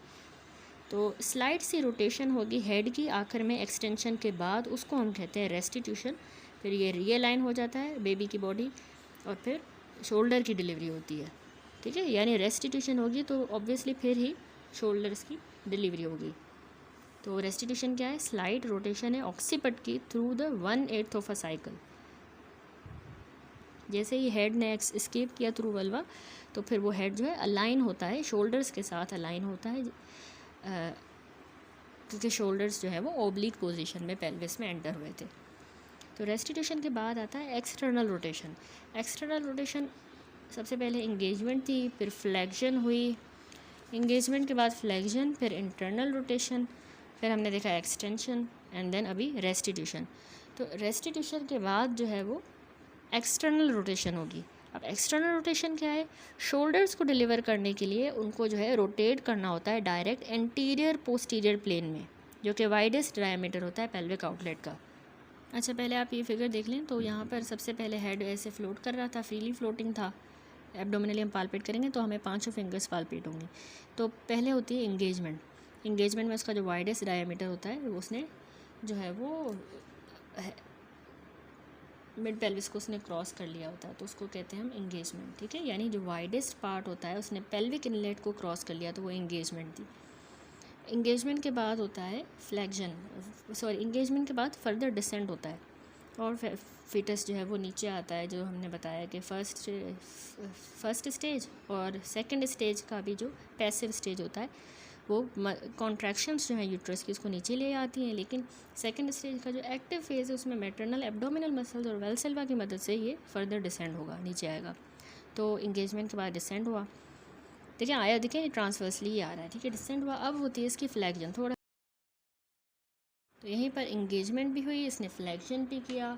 तो स्लाइड सी रोटेशन होगी हेड की आखिर में एक्सटेंशन के बाद, उसको हम कहते हैं रेस्टिट्यूशन। फिर ये रीअलाइन हो जाता है बेबी की बॉडी और फिर शोल्डर की डिलीवरी होती है, ठीक है। यानी रेस्टिट्यूशन होगी तो ऑब्वियसली फिर ही शोल्डर्स की डिलीवरी होगी। तो रेस्टिट्यूशन क्या है? स्लाइड रोटेशन है ऑक्सीपिट की through the 1/8 of a cycle. जैसे ही हेड ने एस्केप किया थ्रू वल्वा तो फिर वो हेड जो है अलाइन होता है, शोल्डर्स के साथ अलाइन होता है, क्योंकि शोल्डर्स जो है वो ओब्लिक पोजीशन में पेल्विस में एंटर हुए थे। तो रेस्टिट्यूशन के बाद आता है एक्सटर्नल रोटेशन। एक्सटर्नल रोटेशन सबसे पहले इंगेजमेंट थी, फिर फ्लेक्शन हुई, इंगेजमेंट के बाद फ्लेक्शन, फिर इंटरनल रोटेशन, फिर हमने देखा एक्सटेंशन एंड देन अभी रेस्टिट्यूशन। तो रेस्टिट्यूशन के बाद जो है वो एक्सटर्नल रोटेशन होगी। अब एक्सटर्नल रोटेशन क्या है? शोल्डर्स को डिलीवर करने के लिए उनको जो है रोटेट करना होता है डायरेक्ट एंटीरियर पोस्टीरियर प्लेन में, जो कि वाइडेस्ट डायमीटर होता है पेल्विक आउटलेट का। अच्छा, पहले आप ये फिगर देख लें। तो यहाँ पर सबसे पहले हेड ऐसे फ्लोट कर रहा था, फ्रीली फ्लोटिंग था। एब्डोमिनली हम पालपेट करेंगे तो हमें 5 फिंगर्स पालपेट होंगी। तो पहले होती है इंगेजमेंट। इंगेजमेंट में उसका जो वाइडेस्ट डायमीटर होता है उसने जो है वो मिड पेल्विस को उसने क्रॉस कर लिया होता है, तो उसको कहते हैं हम इंगेजमेंट, ठीक है। यानी जो वाइडेस्ट पार्ट होता है उसने पेल्विक इनलेट को क्रॉस कर लिया, तो वो इंगेजमेंट थी। इंगेजमेंट के बाद होता है फ्लेक्शन, इंगेजमेंट के बाद फर्दर डिसेंट होता है और फीटस जो है वो नीचे आता है। जो हमने बताया कि फर्स्ट स्टेज और सेकंड स्टेज का भी जो पैसिव स्टेज होता है वो कॉन्ट्रैक्शंस जो हैं यूट्रस की उसको नीचे ले आती हैं, लेकिन सेकंड स्टेज का जो एक्टिव फेज़ है उसमें मैटरनल एब्डोमिनल मसल्स और वेल्सेल्वा की मदद से ये फर्दर डिसेंड होगा, नीचे आएगा। तो इंगेजमेंट के बाद डिसेंड हुआ, देखिए आया, देखिए ट्रांसवर्सली ही आ रहा है, ठीक है, डिसेंड हुआ। अब होती है इसकी फ्लेक्शन थोड़ा, तो यहीं पर इंगेजमेंट भी हुई, इसने फ्लेक्शन भी किया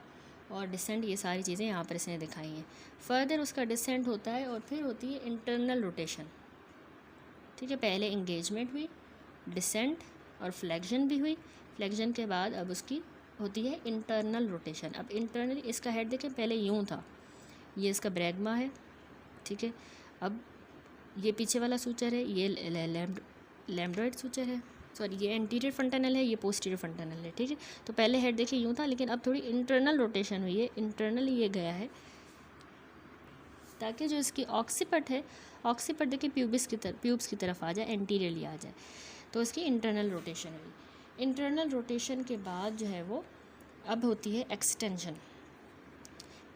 और डिसेंट, ये सारी चीज़ें यहाँ पर इसने दिखाई हैं। फर्दर उसका डिसेंट होता है और फिर होती है इंटरनल रोटेशन, ठीक है। पहले इंगेजमेंट हुई, डिसेंट और फ्लेक्शन भी हुई। फ्लेक्शन के बाद अब उसकी होती है इंटरनल रोटेशन। अब इंटरनली इसका हेड देखें, पहले यूँ था, ये इसका ब्रैगमा है, ठीक है। अब ये पीछे वाला सूचर है, ये लैम्ब्डॉइड सूचर है, ये एंटीरियर फंटानल है, ये पोस्टीरियर फंटानल है, ठीक है। तो पहले हेड देखिए यूँ था, लेकिन अब थोड़ी इंटरनल रोटेशन हुई है, इंटरनली ये गया है, ताकि जो इसकी ऑक्सीपिट है, ऑक्सीपिट देखिए प्यूब्स की तरफ आ जाए, एंटीरियरली आ जाए, तो इसकी इंटरनल रोटेशन हुई। इंटरनल रोटेशन के बाद जो है वो अब होती है एक्सटेंशन।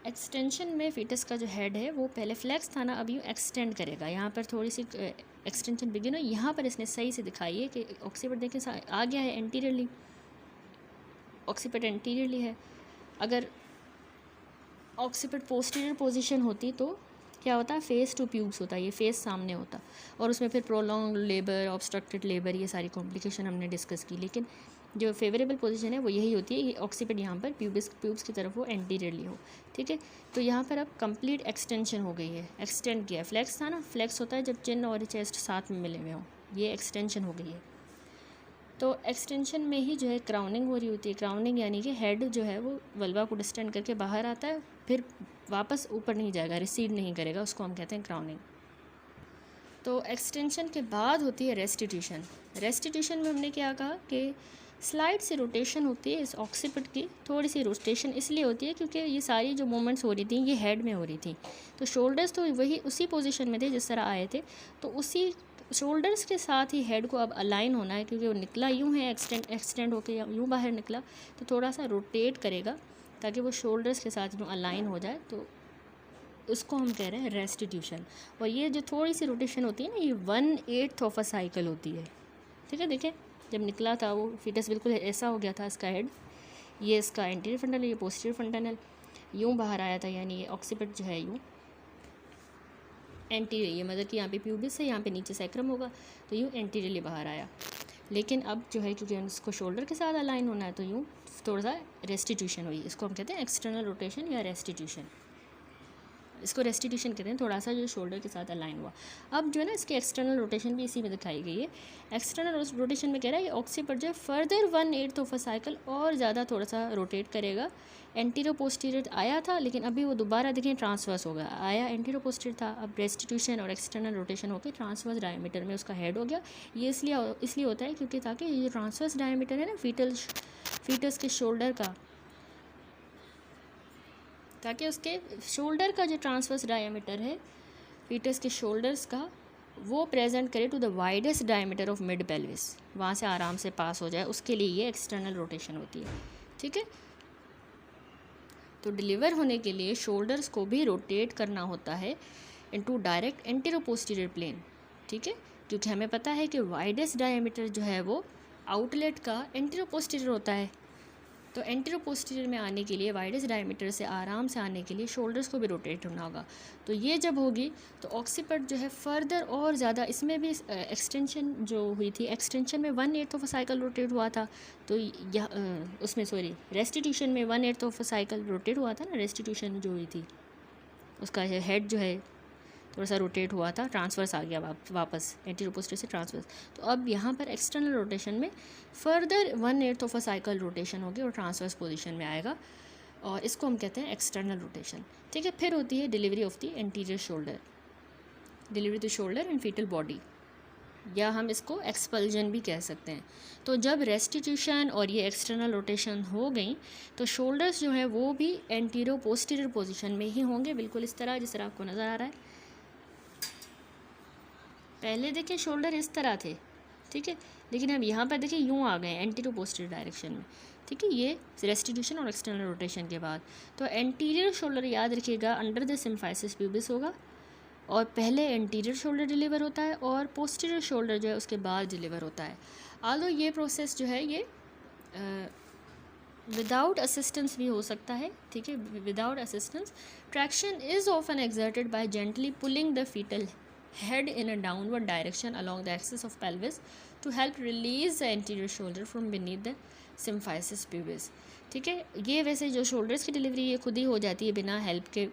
एक्सटेंशन में फीटस का जो हेड है वो पहले फ्लेक्स था ना, अब यूँ एक्सटेंड करेगा। यहाँ पर थोड़ी सी एक्सटेंशन बिगिन हो, यहाँ पर इसने सही से दिखाई है कि ऑक्सीपिट देखें आ गया है एंटीरियरली, ऑक्सीपिट एंटीरियरली है। अगर ऑक्सीपिट पोस्टीरियर पोजीशन होती तो क्या होता है, फेस टू प्यूब्स होता है, ये फेस सामने होता और उसमें फिर प्रोलॉन्ग लेबर, ऑब्स्ट्रक्टेड लेबर, ये सारी कॉम्प्लिकेशन हमने डिस्कस की। लेकिन जो फेवरेबल पोजीशन है वो यही होती है, ये ऑक्सीपिट यहाँ पर प्यूब्स की तरफ वो एंटीरियरली हो, ठीक है। तो यहाँ पर अब कंप्लीट एक्सटेंशन हो गई है, एक्सटेंड किया है। फ्लेक्स था ना, फ्लेक्स होता है जब चिन और चेस्ट साथ में मिले हुए हों, ये एक्सटेंशन हो गई है। तो एक्सटेंशन में ही जो है क्राउनिंग हो रही होती है। क्राउनिंग यानी कि हेड जो है वो वल्वा को डिस्टेंड करके बाहर आता है, फिर वापस ऊपर नहीं जाएगा, रिसीड नहीं करेगा, उसको हम कहते हैं क्राउनिंग। तो एक्सटेंशन के बाद होती है रेस्टिट्यूशन। रेस्टिट्यूशन में हमने क्या कहा कि स्लाइड से रोटेशन होती है इस ऑक्सीपिट की। थोड़ी सी रोटेशन इसलिए होती है क्योंकि ये सारी जो मूवमेंट्स हो रही थी ये हेड में हो रही थी, तो शोल्डर्स तो वही उसी पोजीशन में थे जिस तरह आए थे, तो उसी शोल्डर्स के साथ ही हेड को अब अलाइन होना है, क्योंकि वो निकला यूँ है, एक्सटेंड होकर यूँ बाहर निकला, तो थोड़ा सा रोटेट करेगा ताकि वो शोल्डर्स के साथ यूँ अलाइन हो जाए। तो उसको हम कह रहे हैं रेस्टिट्यूशन। और ये जो थोड़ी सी रोटेशन होती है ना, ये 1/8 ऑफ अ साइकिल होती है। ठीक है, देखें जब निकला था वो फीटस बिल्कुल ऐसा हो गया था इसका हेड, ये इसका एंटीरियर फ्रंटल, ये पोस्टीरियर फ्रंटल यूँ बाहर आया था, यानी ये ऑक्सीपिट जो है यूँ एंटीरियर, ये मदर की यहाँ पे प्यूबिस है, यहाँ पे नीचे सैक्रम होगा, तो यूँ एंटीरियरली बाहर आया। लेकिन अब जो है क्योंकि इसको शोल्डर के साथ अलाइन होना है, तो यूँ थोड़ा सा रेस्टिट्यूशन हुई। इसको हम कहते हैं एक्सटर्नल रोटेशन या रेस्टिट्यूशन। इसको रेस्टिट्यूशन कहते हैं, थोड़ा सा जो शोल्डर के साथ अलाइन हुआ। अब जो है ना इसकी एक्सटर्नल रोटेशन भी इसी में दिखाई गई है। एक्सटर्नल रोटेशन में कह रहा है कि ऑक्सीपिट जो है फर्दर 1/8 ऑफ अ साइकिल और ज़्यादा थोड़ा सा रोटेट करेगा। एंटीरियर पोस्टीरियर आया था, लेकिन अभी वो दोबारा देखें ट्रांसवर्स हो गया। आया एंटीरियर पोस्टीरियर था, अब रेस्टिट्यूशन और एक्सटर्नल रोटेशन होकर ट्रांसवर्स डायमीटर में उसका हेड हो गया। ये इसलिए होता है क्योंकि ताकि ये जो ट्रांसवर्स डायमीटर है ना फीटस के शोल्डर का, ताकि उसके शोल्डर का जो ट्रांसवर्स डायमीटर है फीटस के शोल्डर्स का, वो प्रेजेंट करे to the widest diameter of mid pelvis, वहाँ से आराम से पास हो जाए, उसके लिए ये एक्सटर्नल रोटेशन होती है। ठीक है, तो डिलीवर होने के लिए शोल्डर्स को भी रोटेट करना होता है into direct antero posterior plane. ठीक है, क्योंकि हमें पता है कि वाइडेस्ट डायमीटर जो है वो आउटलेट का एंटीरो पोस्टीरियर होता है। तो एंटीरो पोस्टीरियर में आने के लिए, वाइडेस्ट डायमीटर से आराम से आने के लिए शोल्डर्स को भी रोटेट होना होगा। तो ये जब होगी तो ऑक्सीपिट जो है फर्दर और ज़्यादा, इसमें भी एक्सटेंशन जो हुई थी, एक्सटेंशन में 1/8 ऑफ अ साइकिल रोटेट हुआ था, तो उसमें रेस्टिट्यूशन में 1/8 ऑफ अ साइकिल रोटेट हुआ था ना, रेस्टिट्यूशन जो हुई थी उसका हेड जो है थोड़ा सा रोटेट हुआ था, ट्रांसवर्स आ गया वापस एंटीरियर पोस्टीरियर से ट्रांसवर्स। तो अब यहाँ पर एक्सटर्नल रोटेशन में further 1/8 of a cycle rotation होगी और ट्रांसवर्स पोजीशन में आएगा, और इसको हम कहते हैं एक्सटर्नल रोटेशन। ठीक है, फिर होती है delivery of the anterior shoulder, delivery to shoulder and fetal body, या हम इसको एक्सपल्जन भी कह सकते हैं। तो जब रेस्टिट्यूशन और ये एक्सटर्नल रोटेशन हो गई तो शोल्डर्स जो हैं वो भी एंटीरियर पोस्टीरियर पोजीशन में ही होंगे, बिल्कुल इस तरह जिस तरह आपको नज़र आ रहा है। पहले देखिए शोल्डर इस तरह थे, ठीक है, लेकिन अब यहाँ पर देखिए यूँ आ गए एंटीरियर पोस्टीरियर डायरेक्शन में। ठीक है, ये रेस्टिट्यूशन और एक्सटर्नल रोटेशन के बाद। तो एंटीरियर शोल्डर याद रखिएगा अंडर द सिम्फाइसिस प्यूबिस होगा, और पहले एंटीरियर शोल्डर डिलीवर होता है और पोस्टीरियर शोल्डर जो है उसके बाद डिलीवर होता है। आलो ये प्रोसेस जो है ये विदाउट असिस्टेंस भी हो सकता है। ठीक है, without assistance traction is often exerted by gently pulling the fetal head in a downward direction along the axis of pelvis to help release the anterior shoulder from beneath the symphysis pubis। ठीक है, ये वैसे जो shoulders की delivery ये खुद ही हो जाती है बिना हेल्प के,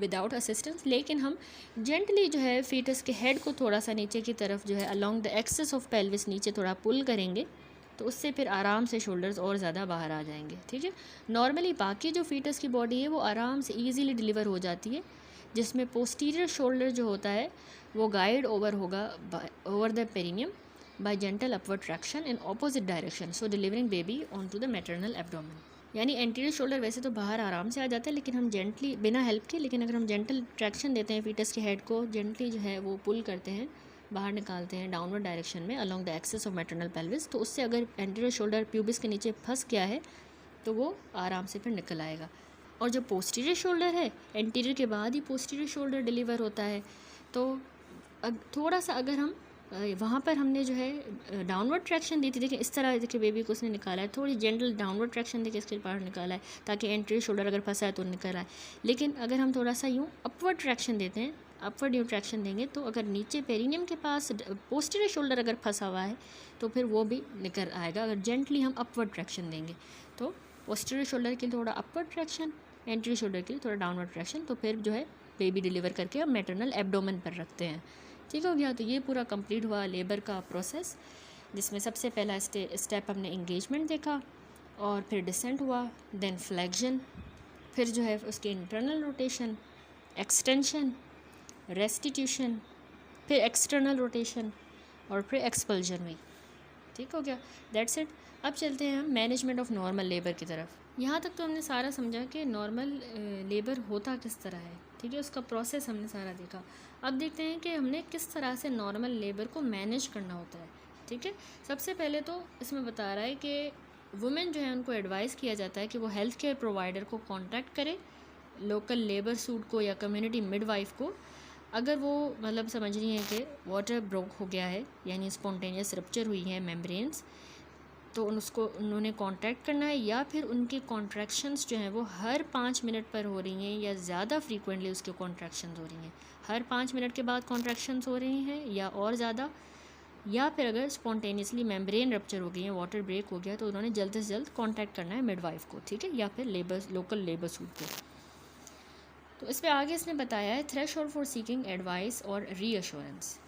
विदाउट असिस्टेंस, लेकिन हम जेंटली जो है फीटस के हेड को थोड़ा सा नीचे की तरफ जो है along the axis of pelvis नीचे थोड़ा पुल करेंगे, तो उससे फिर आराम से शोल्डर्स और ज़्यादा बाहर आ जाएंगे। ठीक है, नॉर्मली बाकी जो फीटस की बॉडी है वो आराम से ईजीली डिलीवर हो जाती है, जिसमें पोस्टीरियर शोल्डर जो होता है वो गाइड ओवर होगा over the perineum by gentle upward traction in opposite direction, so delivering baby on to the maternal abdomen. यानी एंटीरियर शोल्डर वैसे तो बाहर आराम से आ जाता है, लेकिन हम जेंटली बिना हेल्प के, लेकिन अगर हम जेंटल ट्रैक्शन देते हैं फीटस के हेड को, जेंटली जो है वो पुल करते हैं, बाहर निकालते हैं डाउनवर्ड डायरेक्शन में along the axis of maternal pelvis, तो उससे अगर एंटीरियर शोल्डर प्यूबिस के नीचे फंस गया है तो वो आराम से फिर निकल आएगा। और जो पोस्टीरियर शोल्डर है, एंटीरियर के बाद ही पोस्टीरियर शोल्डर डिलीवर होता है, तो थोड़ा सा अगर हम वहाँ पर हमने जो है डाउनवर्ड ट्रैक्शन दी थी, देखिए इस तरह, देखिए बेबी को उसने निकाला है, थोड़ी जनरल डाउनवर्ड ट्रैक्शन देके इसके बाहर निकाला है ताकि एंटीरियर शोल्डर अगर फंसा है तो निकल आए। लेकिन अगर हम थोड़ा सा यूँ अपवर्ड ट्रैक्शन देते हैं, अपवर्ड यूँ ट्रैक्शन देंगे, तो अगर नीचे पेरिनियम के पास पोस्टीरियर शोल्डर अगर फंसा हुआ है तो फिर वो भी निकल आएगा। अगर जेंटली हम अपवर्ड ट्रैक्शन देंगे तो पोस्टीरियर शोल्डर के लिए थोड़ा अपवर्ड ट्रैक्शन, एंटीरियर शोल्डर के लिए थोड़ा डाउनवर्ड ट्रैक्शन, तो फिर जो है बेबी डिलीवर करके हम मैटरनल एब्डोमेन पर रखते हैं। ठीक हो गया, तो ये पूरा कंप्लीट हुआ लेबर का प्रोसेस, जिसमें सबसे पहला स्टेप हमने इंगेजमेंट देखा, और फिर डिसेंट हुआ, देन फ्लेक्शन, फिर जो है उसके इंटरनल रोटेशन, एक्सटेंशन, रेस्टिट्यूशन, फिर एक्सटर्नल रोटेशन, और फिर एक्सपल्जन हुई। ठीक हो गया, दैट्स इट। अब चलते हैं हम मैनेजमेंट ऑफ नॉर्मल लेबर की तरफ। यहाँ तक तो हमने सारा समझा कि नॉर्मल लेबर होता किस तरह है, ठीक है, उसका प्रोसेस हमने सारा देखा। अब देखते हैं कि हमने किस तरह से नॉर्मल लेबर को मैनेज करना होता है, ठीक है। सबसे पहले तो इसमें बता रहा है कि वुमेन जो है उनको एडवाइस किया जाता है कि वो हेल्थ केयर प्रोवाइडर को कॉन्टैक्ट करे, लोकल लेबर सूट को या कम्युनिटी मिडवाइफ को, अगर वो मतलब समझ रही है कि वाटर ब्रोक हो गया है यानी स्पॉन्टेनियस रप्चर हुई है मेम्ब्रेन्स, तो उसको उन्होंने कांटेक्ट करना है, या फिर उनकी कॉन्ट्रैक्शंस जो हैं वो हर 5 मिनट पर हो रही हैं या ज़्यादा फ्रीक्वेंटली उसकी कॉन्ट्रैक्शंस हो रही हैं, हर 5 मिनट के बाद कॉन्ट्रैक्शंस हो रही हैं या और ज़्यादा, या फिर अगर स्पॉन्टेनियसली मेम्ब्रेन रप्चर हो गई है, वाटर ब्रेक हो गया, तो उन्होंने जल्द से जल्द कांटेक्ट करना है मिडवाइफ को, ठीक है, या फिर लोकल लेबर सूट को। तो इस पर आगे इसने बताया है थ्रेशोल्ड फॉर सीकिंग एडवाइस और रीअश्योरेंस,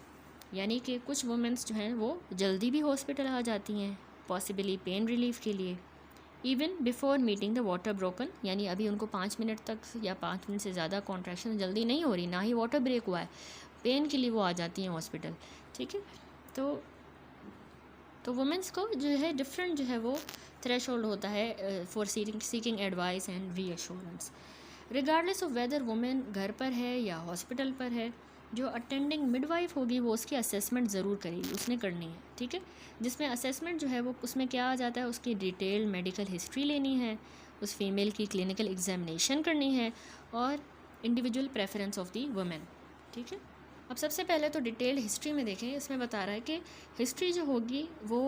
यानी कि कुछ वुमेंस जो हैं वो जल्दी भी हॉस्पिटल आ जाती हैं पॉसिबली पेन रिलीफ के लिए, even before meeting the water broken, यानी अभी उनको 5 मिनट तक या 5 मिनट से ज़्यादा कॉन्ट्रैक्शन जल्दी नहीं हो रही, ना ही वाटर ब्रेक हुआ है, पेन के लिए वो आ जाती हैं हॉस्पिटल, ठीक है। तो वुमेंस को जो है डिफरेंट जो है वो थ्रेशोल्ड होता है for seeking advice and reassurance, regardless of whether women घर पर है या हॉस्पिटल पर है। जो अटेंडिंग मिडवाइफ होगी वो उसकी असेसमेंट ज़रूर करेगी, उसने करनी है, ठीक है, जिसमें असेसमेंट जो है वो उसमें क्या आ जाता है, उसकी डिटेल मेडिकल हिस्ट्री लेनी है, उस फीमेल की क्लिनिकल एग्जामिनेशन करनी है और individual preference of the women, ठीक है। अब सबसे पहले तो डिटेल्ड हिस्ट्री में देखें, इसमें बता रहा है कि हिस्ट्री जो होगी वो